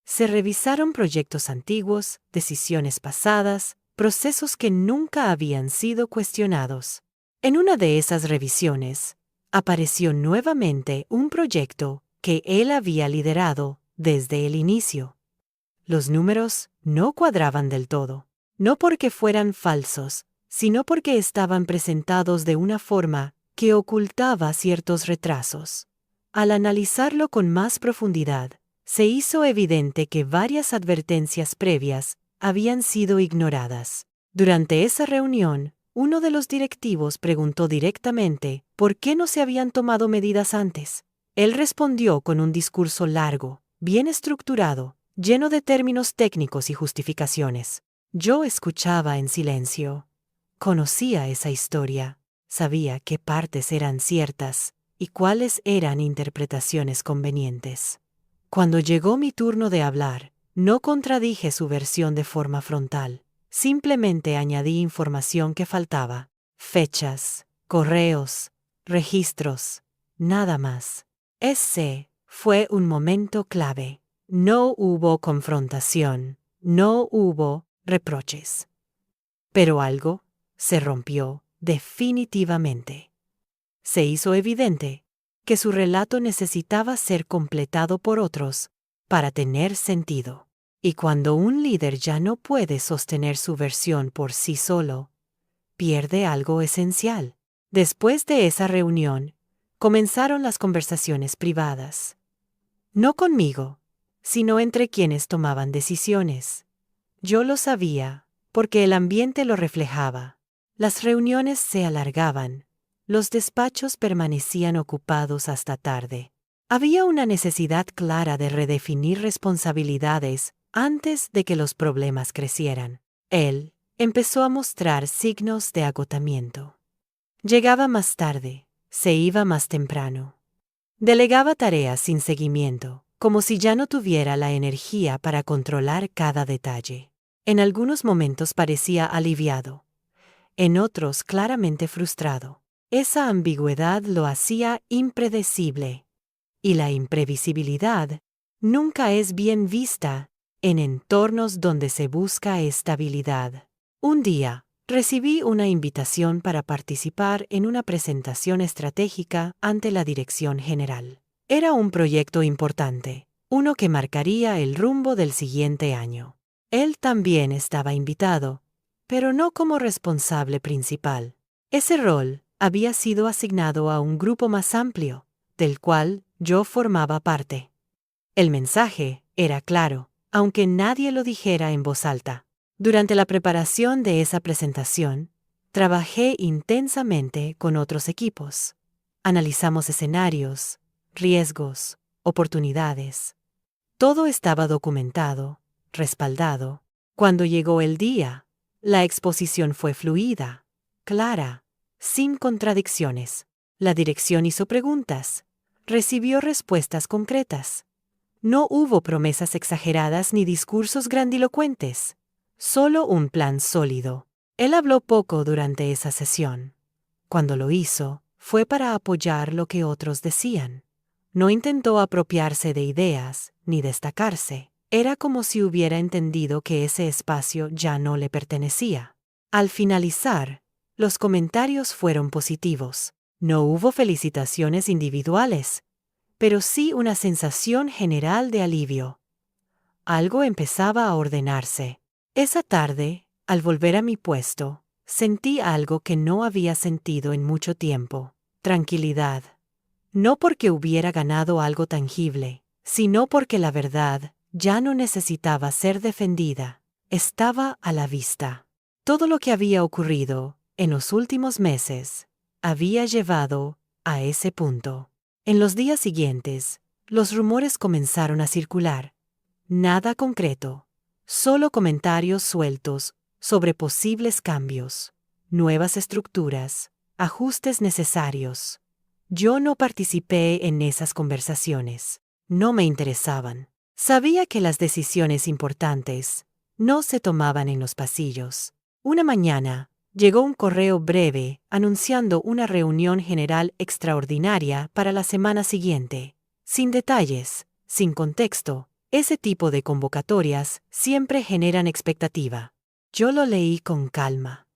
Speaker 1: Se revisaron proyectos antiguos, decisiones pasadas, procesos que nunca habían sido cuestionados. En una de esas revisiones, apareció nuevamente un proyecto que él había liderado desde el inicio. Los números no cuadraban del todo, no porque fueran falsos, sino porque estaban presentados de una forma que ocultaba ciertos retrasos. Al analizarlo con más profundidad, se hizo evidente que varias advertencias previas habían sido ignoradas. Durante esa reunión, uno de los directivos preguntó directamente por qué no se habían tomado medidas antes. Él respondió con un discurso largo, bien estructurado, lleno de términos técnicos y justificaciones. Yo escuchaba en silencio. Conocía esa historia, sabía qué partes eran ciertas y cuáles eran interpretaciones convenientes. Cuando llegó mi turno de hablar, no contradije su versión de forma frontal, simplemente añadí información que faltaba: fechas, correos, registros, nada más. Ese fue un momento clave. No hubo confrontación, no hubo reproches. Pero algo se rompió definitivamente. Se hizo evidente que su relato necesitaba ser completado por otros para tener sentido. Y cuando un líder ya no puede sostener su versión por sí solo, pierde algo esencial. Después de esa reunión, comenzaron las conversaciones privadas. No conmigo, sino entre quienes tomaban decisiones. Yo lo sabía, porque el ambiente lo reflejaba. Las reuniones se alargaban. Los despachos permanecían ocupados hasta tarde. Había una necesidad clara de redefinir responsabilidades antes de que los problemas crecieran. Él empezó a mostrar signos de agotamiento. Llegaba más tarde, se iba más temprano. Delegaba tareas sin seguimiento, como si ya no tuviera la energía para controlar cada detalle. En algunos momentos parecía aliviado, en otros claramente frustrado. Esa ambigüedad lo hacía impredecible. Y la imprevisibilidad nunca es bien vista en entornos donde se busca estabilidad. Un día, recibí una invitación para participar en una presentación estratégica ante la dirección general. Era un proyecto importante, uno que marcaría el rumbo del siguiente año. Él también estaba invitado, pero no como responsable principal. Ese rol había sido asignado a un grupo más amplio, del cual yo formaba parte. El mensaje era claro, aunque nadie lo dijera en voz alta. Durante la preparación de esa presentación, trabajé intensamente con otros equipos. Analizamos escenarios, riesgos, oportunidades. Todo estaba documentado, respaldado. Cuando llegó el día, la exposición fue fluida, clara, sin contradicciones. La dirección hizo preguntas, recibió respuestas concretas. No hubo promesas exageradas ni discursos grandilocuentes, solo un plan sólido. Él habló poco durante esa sesión. Cuando lo hizo, fue para apoyar lo que otros decían. No intentó apropiarse de ideas, ni destacarse. Era como si hubiera entendido que ese espacio ya no le pertenecía. Al finalizar, los comentarios fueron positivos. No hubo felicitaciones individuales, pero sí una sensación general de alivio. Algo empezaba a ordenarse. Esa tarde, al volver a mi puesto, sentí algo que no había sentido en mucho tiempo: tranquilidad. No porque hubiera ganado algo tangible, sino porque la verdad ya no necesitaba ser defendida, estaba a la vista. Todo lo que había ocurrido en los últimos meses había llevado a ese punto. En los días siguientes, los rumores comenzaron a circular. Nada concreto, solo comentarios sueltos sobre posibles cambios, nuevas estructuras, ajustes necesarios. Yo no participé en esas conversaciones. No me interesaban. Sabía que las decisiones importantes no se tomaban en los pasillos. Una mañana, llegó un correo breve anunciando una reunión general extraordinaria para la semana siguiente. Sin detalles, sin contexto, ese tipo de convocatorias siempre generan expectativa. Yo lo leí con calma.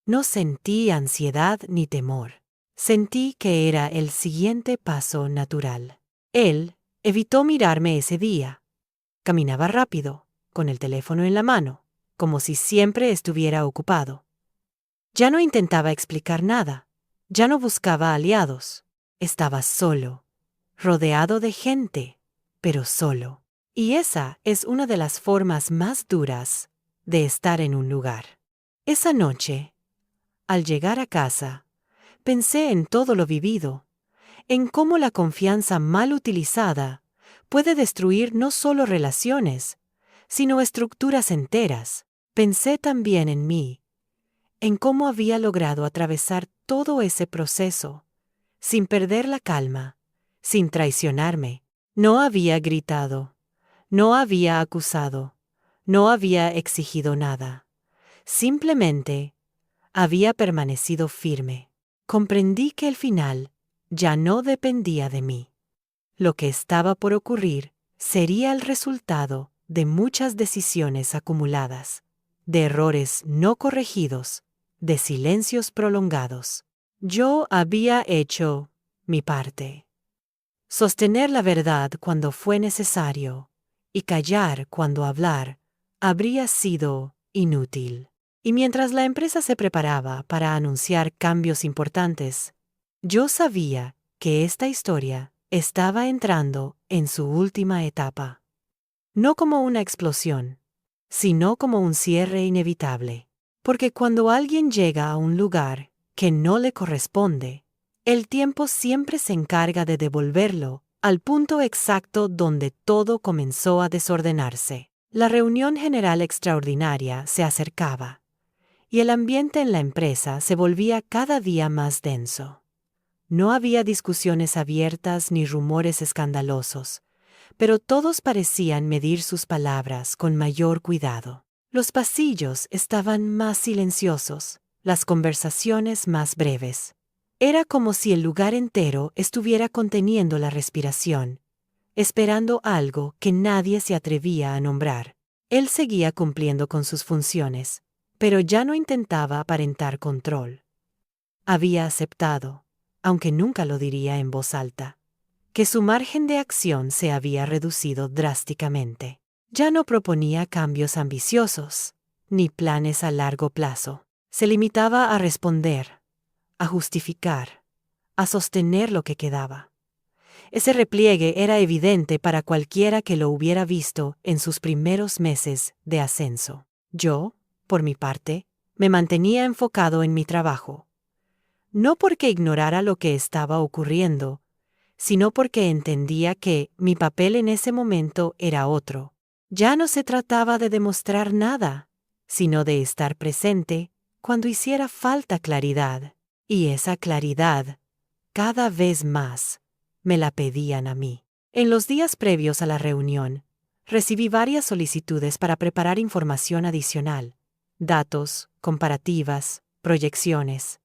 Speaker 1: No sentí ansiedad ni temor. Sentí que era el siguiente paso natural. Él evitó mirarme ese día. Caminaba rápido, con el teléfono en la mano, como si siempre estuviera ocupado. Ya no intentaba explicar nada, ya no buscaba aliados. Estaba solo, rodeado de gente, pero solo. Y esa es una de las formas más duras de estar en un lugar. Esa noche, al llegar a casa, pensé en todo lo vivido, en cómo la confianza mal utilizada puede destruir no solo relaciones, sino estructuras enteras. Pensé también en mí, en cómo había logrado atravesar todo ese proceso, sin perder la calma, sin traicionarme. No había gritado, no había acusado, no había exigido nada. Simplemente había permanecido firme. Comprendí que el final ya no dependía de mí. Lo que estaba por ocurrir sería el resultado de muchas decisiones acumuladas, de errores no corregidos, de silencios prolongados. Yo había hecho mi parte. Sostener la verdad cuando fue necesario y callar cuando hablar habría sido inútil. Y mientras la empresa se preparaba para anunciar cambios importantes, yo sabía que esta historia estaba entrando en su última etapa. No como una explosión, sino como un cierre inevitable. Porque cuando alguien llega a un lugar que no le corresponde, el tiempo siempre se encarga de devolverlo al punto exacto donde todo comenzó a desordenarse. La reunión general extraordinaria se acercaba, y el ambiente en la empresa se volvía cada día más denso. No había discusiones abiertas ni rumores escandalosos, pero todos parecían medir sus palabras con mayor cuidado. Los pasillos estaban más silenciosos, las conversaciones más breves. Era como si el lugar entero estuviera conteniendo la respiración, esperando algo que nadie se atrevía a nombrar. Él seguía cumpliendo con sus funciones, pero ya no intentaba aparentar control. Había aceptado, aunque nunca lo diría en voz alta, que su margen de acción se había reducido drásticamente. Ya no proponía cambios ambiciosos, ni planes a largo plazo. Se limitaba a responder, a justificar, a sostener lo que quedaba. Ese repliegue era evidente para cualquiera que lo hubiera visto en sus primeros meses de ascenso. Yo, por mi parte, me mantenía enfocado en mi trabajo. No porque ignorara lo que estaba ocurriendo, sino porque entendía que mi papel en ese momento era otro. Ya no se trataba de demostrar nada, sino de estar presente cuando hiciera falta claridad. Y esa claridad, cada vez más, me la pedían a mí. En los días previos a la reunión, recibí varias solicitudes para preparar información adicional, datos, comparativas, proyecciones.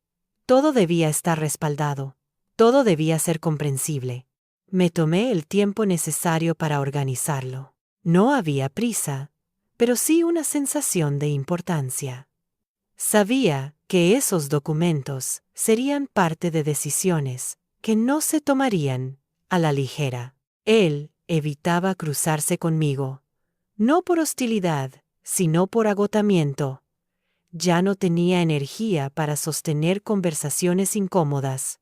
Speaker 1: Todo debía estar respaldado, todo debía ser comprensible. Me tomé el tiempo necesario para organizarlo. No había prisa, pero sí una sensación de importancia. Sabía que esos documentos serían parte de decisiones que no se tomarían a la ligera. Él evitaba cruzarse conmigo, no por hostilidad, sino por agotamiento. Ya no tenía energía para sostener conversaciones incómodas.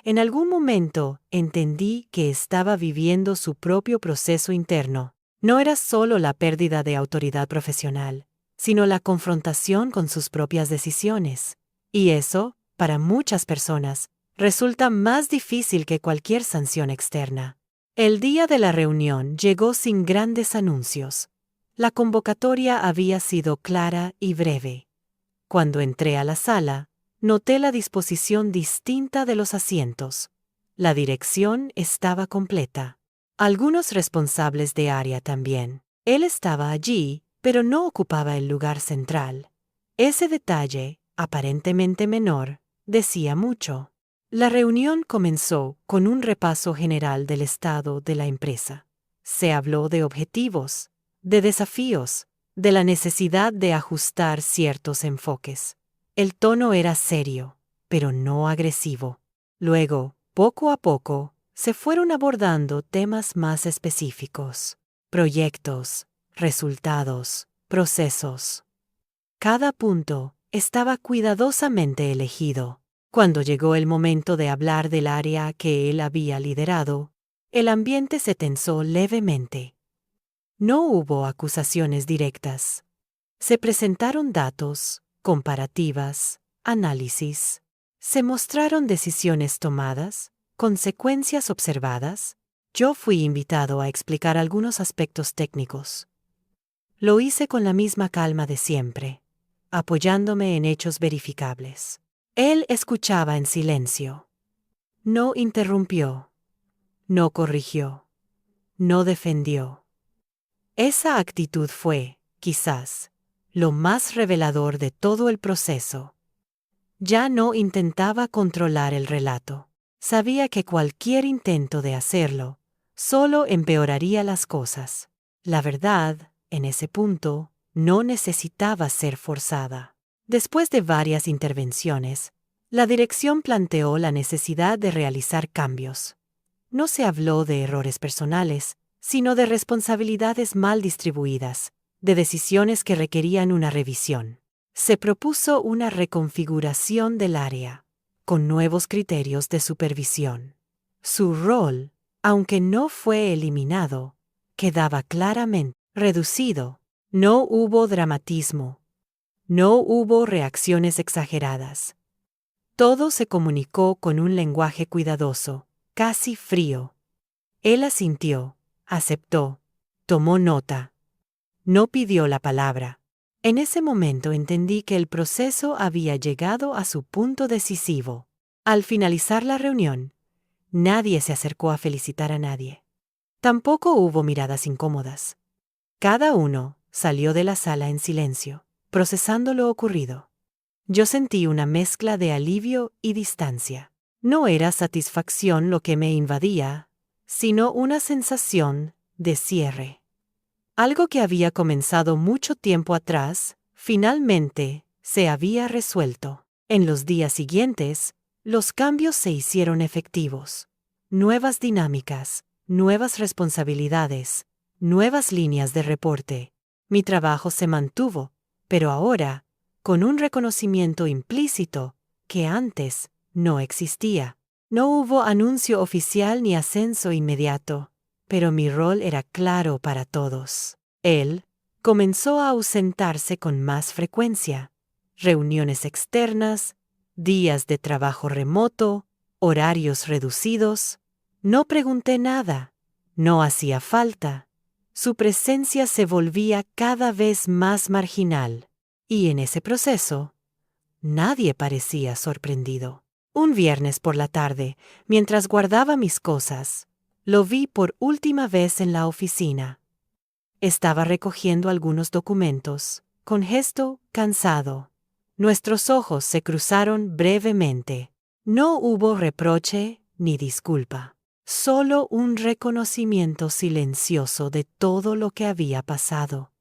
Speaker 1: En algún momento entendí que estaba viviendo su propio proceso interno. No era solo la pérdida de autoridad profesional, sino la confrontación con sus propias decisiones. Y eso, para muchas personas, resulta más difícil que cualquier sanción externa. El día de la reunión llegó sin grandes anuncios. La convocatoria había sido clara y breve. Cuando entré a la sala, noté la disposición distinta de los asientos. La dirección estaba completa. Algunos responsables de área también. Él estaba allí, pero no ocupaba el lugar central. Ese detalle, aparentemente menor, decía mucho. La reunión comenzó con un repaso general del estado de la empresa. Se habló de objetivos, de desafíos, de la necesidad de ajustar ciertos enfoques. El tono era serio, pero no agresivo. Luego, poco a poco, se fueron abordando temas más específicos. Proyectos, resultados, procesos. Cada punto estaba cuidadosamente elegido. Cuando llegó el momento de hablar del área que él había liderado, el ambiente se tensó levemente. No hubo acusaciones directas. Se presentaron datos, comparativas, análisis. Se mostraron decisiones tomadas, consecuencias observadas. Yo fui invitado a explicar algunos aspectos técnicos. Lo hice con la misma calma de siempre, apoyándome en hechos verificables. Él escuchaba en silencio. No interrumpió. No corrigió. No defendió. Esa actitud fue, quizás, lo más revelador de todo el proceso. Ya no intentaba controlar el relato. Sabía que cualquier intento de hacerlo solo empeoraría las cosas. La verdad, en ese punto, no necesitaba ser forzada. Después de varias intervenciones, la dirección planteó la necesidad de realizar cambios. No se habló de errores personales, sino de responsabilidades mal distribuidas, de decisiones que requerían una revisión. Se propuso una reconfiguración del área, con nuevos criterios de supervisión. Su rol, aunque no fue eliminado, quedaba claramente reducido. No hubo dramatismo. No hubo reacciones exageradas. Todo se comunicó con un lenguaje cuidadoso, casi frío. Él asintió, aceptó, tomó nota. No pidió la palabra. En ese momento entendí que el proceso había llegado a su punto decisivo. Al finalizar la reunión, nadie se acercó a felicitar a nadie. Tampoco hubo miradas incómodas. Cada uno salió de la sala en silencio, procesando lo ocurrido. Yo sentí una mezcla de alivio y distancia. No era satisfacción lo que me invadía, sino una sensación de cierre. Algo que había comenzado mucho tiempo atrás, finalmente, se había resuelto. En los días siguientes, los cambios se hicieron efectivos. Nuevas dinámicas, nuevas responsabilidades, nuevas líneas de reporte. Mi trabajo se mantuvo, pero ahora, con un reconocimiento implícito que antes no existía. No hubo anuncio oficial ni ascenso inmediato, pero mi rol era claro para todos. Él comenzó a ausentarse con más frecuencia. Reuniones externas, días de trabajo remoto, horarios reducidos. No pregunté nada. No hacía falta. Su presencia se volvía cada vez más marginal. Y en ese proceso, nadie parecía sorprendido. Un viernes por la tarde, mientras guardaba mis cosas, lo vi por última vez en la oficina. Estaba recogiendo algunos documentos, con gesto cansado. Nuestros ojos se cruzaron brevemente. No hubo reproche ni disculpa, solo un reconocimiento silencioso de todo lo que había pasado.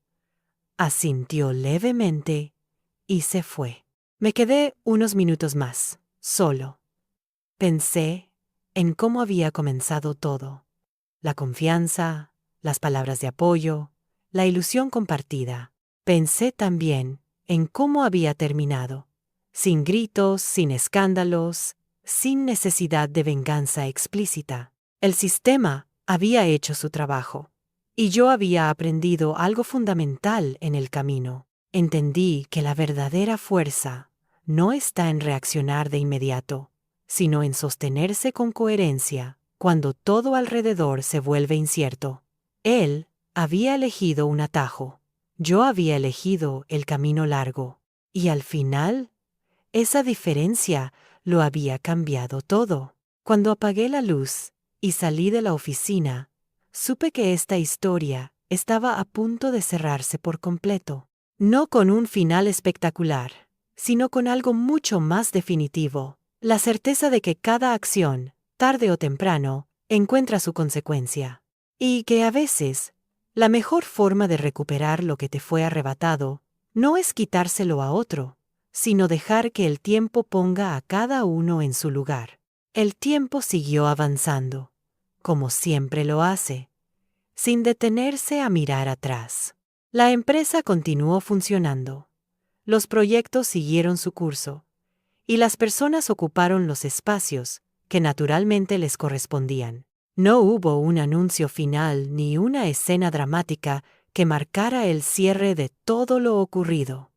Speaker 1: Asintió levemente y se fue. Me quedé unos minutos más, solo. Pensé en cómo había comenzado todo. La confianza, las palabras de apoyo, la ilusión compartida. Pensé también en cómo había terminado. Sin gritos, sin escándalos, sin necesidad de venganza explícita. El sistema había hecho su trabajo. Y yo había aprendido algo fundamental en el camino. Entendí que la verdadera fuerza no está en reaccionar de inmediato, sino en sostenerse con coherencia cuando todo alrededor se vuelve incierto. Él había elegido un atajo, yo había elegido el camino largo, y al final, esa diferencia lo había cambiado todo. Cuando apagué la luz y salí de la oficina, supe que esta historia estaba a punto de cerrarse por completo. No con un final espectacular, sino con algo mucho más definitivo, la certeza de que cada acción, tarde o temprano, encuentra su consecuencia. Y que a veces, la mejor forma de recuperar lo que te fue arrebatado no es quitárselo a otro, sino dejar que el tiempo ponga a cada uno en su lugar. El tiempo siguió avanzando, como siempre lo hace, sin detenerse a mirar atrás. La empresa continuó funcionando. Los proyectos siguieron su curso, y las personas ocuparon los espacios que naturalmente les correspondían. No hubo un anuncio final ni una escena dramática que marcara el cierre de todo lo ocurrido.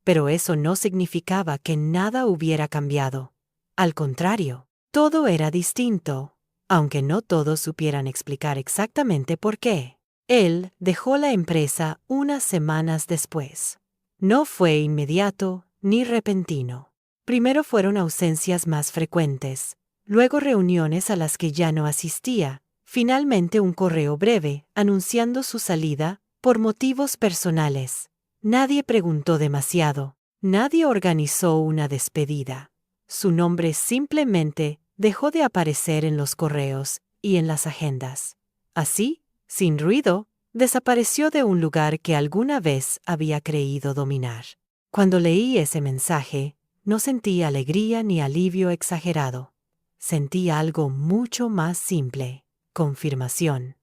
Speaker 1: Pero eso no significaba que nada hubiera cambiado. Al contrario, todo era distinto, aunque no todos supieran explicar exactamente por qué. Él dejó la empresa unas semanas después. No fue inmediato ni repentino. Primero fueron ausencias más frecuentes, luego reuniones a las que ya no asistía, finalmente un correo breve anunciando su salida por motivos personales. Nadie preguntó demasiado, nadie organizó una despedida. Su nombre simplemente dejó de aparecer en los correos y en las agendas. Así, sin ruido, desapareció de un lugar que alguna vez había creído dominar. Cuando leí ese mensaje, no sentí alegría ni alivio exagerado. Sentí algo mucho más simple: confirmación.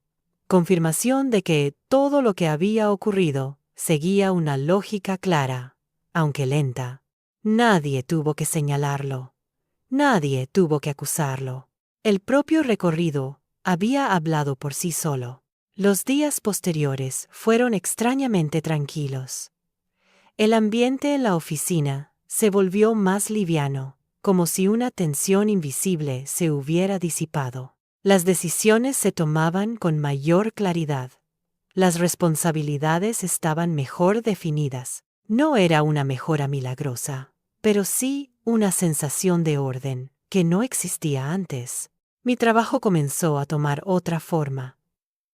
Speaker 1: Confirmación de que todo lo que había ocurrido seguía una lógica clara, aunque lenta. Nadie tuvo que señalarlo. Nadie tuvo que acusarlo. El propio recorrido había hablado por sí solo. Los días posteriores fueron extrañamente tranquilos. El ambiente en la oficina se volvió más liviano, como si una tensión invisible se hubiera disipado. Las decisiones se tomaban con mayor claridad. Las responsabilidades estaban mejor definidas. No era una mejora milagrosa, pero sí una sensación de orden que no existía antes. Mi trabajo comenzó a tomar otra forma.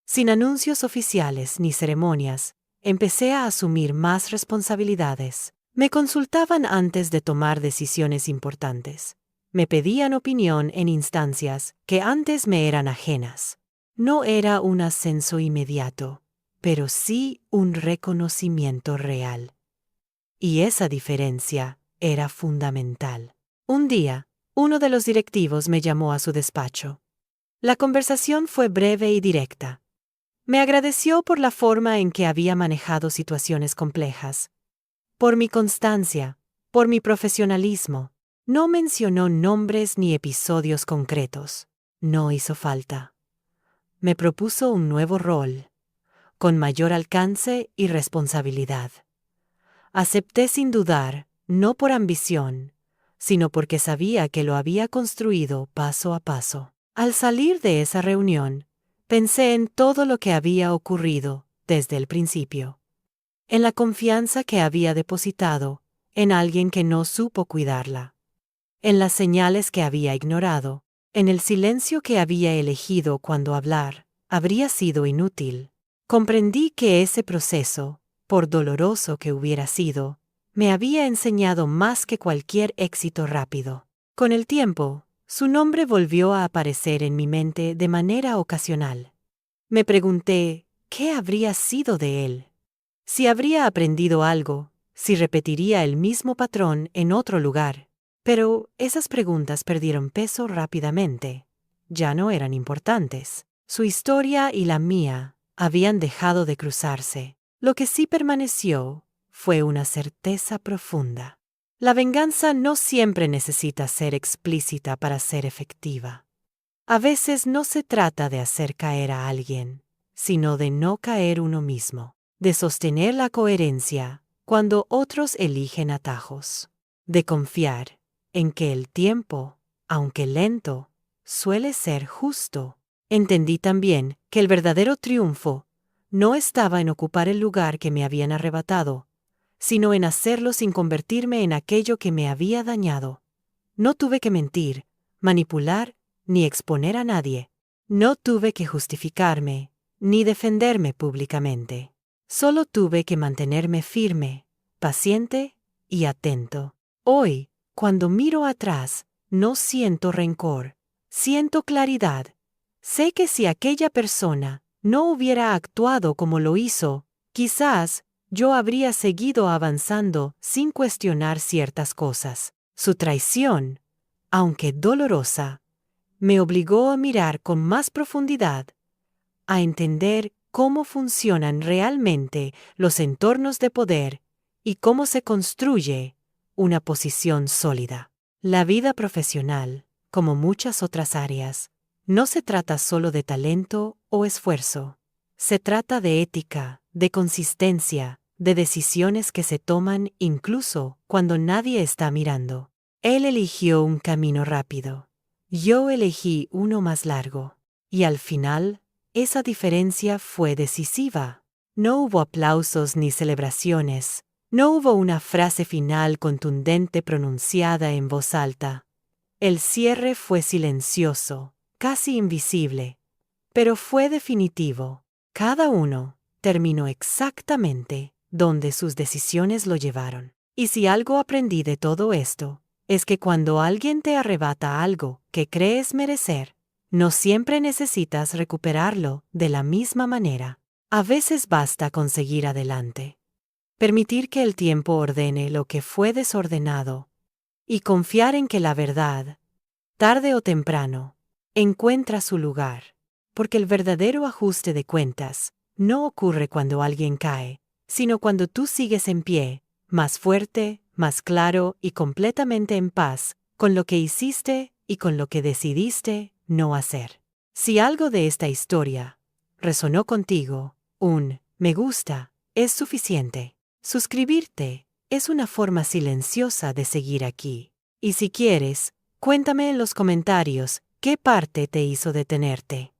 Speaker 1: Sin anuncios oficiales ni ceremonias, empecé a asumir más responsabilidades. Me consultaban antes de tomar decisiones importantes. Me pedían opinión en instancias que antes me eran ajenas. No era un ascenso inmediato, pero sí un reconocimiento real. Y esa diferencia era fundamental. Un día, uno de los directivos me llamó a su despacho. La conversación fue breve y directa. Me agradeció por la forma en que había manejado situaciones complejas, por mi constancia, por mi profesionalismo. No mencionó nombres ni episodios concretos. No hizo falta. Me propuso un nuevo rol, con mayor alcance y responsabilidad. Acepté sin dudar, no por ambición, sino porque sabía que lo había construido paso a paso. Al salir de esa reunión, pensé en todo lo que había ocurrido desde el principio, en la confianza que había depositado en alguien que no supo cuidarla, en las señales que había ignorado, en el silencio que había elegido cuando hablar habría sido inútil. Comprendí que ese proceso, por doloroso que hubiera sido, me había enseñado más que cualquier éxito rápido. Con el tiempo, su nombre volvió a aparecer en mi mente de manera ocasional. Me pregunté, ¿qué habría sido de él? Si habría aprendido algo, si repetiría el mismo patrón en otro lugar. Pero esas preguntas perdieron peso rápidamente. Ya no eran importantes. Su historia y la mía habían dejado de cruzarse. Lo que sí permaneció fue una certeza profunda. La venganza no siempre necesita ser explícita para ser efectiva. A veces no se trata de hacer caer a alguien, sino de no caer uno mismo, de sostener la coherencia cuando otros eligen atajos, de confiar en que el tiempo, aunque lento, suele ser justo. Entendí también que el verdadero triunfo no estaba en ocupar el lugar que me habían arrebatado, sino en hacerlo sin convertirme en aquello que me había dañado. No tuve que mentir, manipular, ni exponer a nadie. No tuve que justificarme, ni defenderme públicamente. Solo tuve que mantenerme firme, paciente y atento. Hoy, cuando miro atrás, no siento rencor, siento claridad. Sé que si aquella persona no hubiera actuado como lo hizo, quizás yo habría seguido avanzando sin cuestionar ciertas cosas. Su traición, aunque dolorosa, me obligó a mirar con más profundidad, a entender cómo funcionan realmente los entornos de poder y cómo se construye una posición sólida. La vida profesional, como muchas otras áreas, no se trata solo de talento o esfuerzo. Se trata de ética, de consistencia, de decisiones que se toman incluso cuando nadie está mirando. Él eligió un camino rápido. Yo elegí uno más largo. Y al final, esa diferencia fue decisiva. No hubo aplausos ni celebraciones. No hubo una frase final contundente pronunciada en voz alta. El cierre fue silencioso, casi invisible, pero fue definitivo. Cada uno terminó exactamente donde sus decisiones lo llevaron. Y si algo aprendí de todo esto, es que cuando alguien te arrebata algo que crees merecer, no siempre necesitas recuperarlo de la misma manera. A veces basta con seguir adelante. Permitir que el tiempo ordene lo que fue desordenado y confiar en que la verdad, tarde o temprano, encuentra su lugar. Porque el verdadero ajuste de cuentas no ocurre cuando alguien cae, sino cuando tú sigues en pie, más fuerte, más claro y completamente en paz con lo que hiciste y con lo que decidiste no hacer. Si algo de esta historia resonó contigo, un me gusta es suficiente. Suscribirte es una forma silenciosa de seguir aquí. Y si quieres, cuéntame en los comentarios qué parte te hizo detenerte.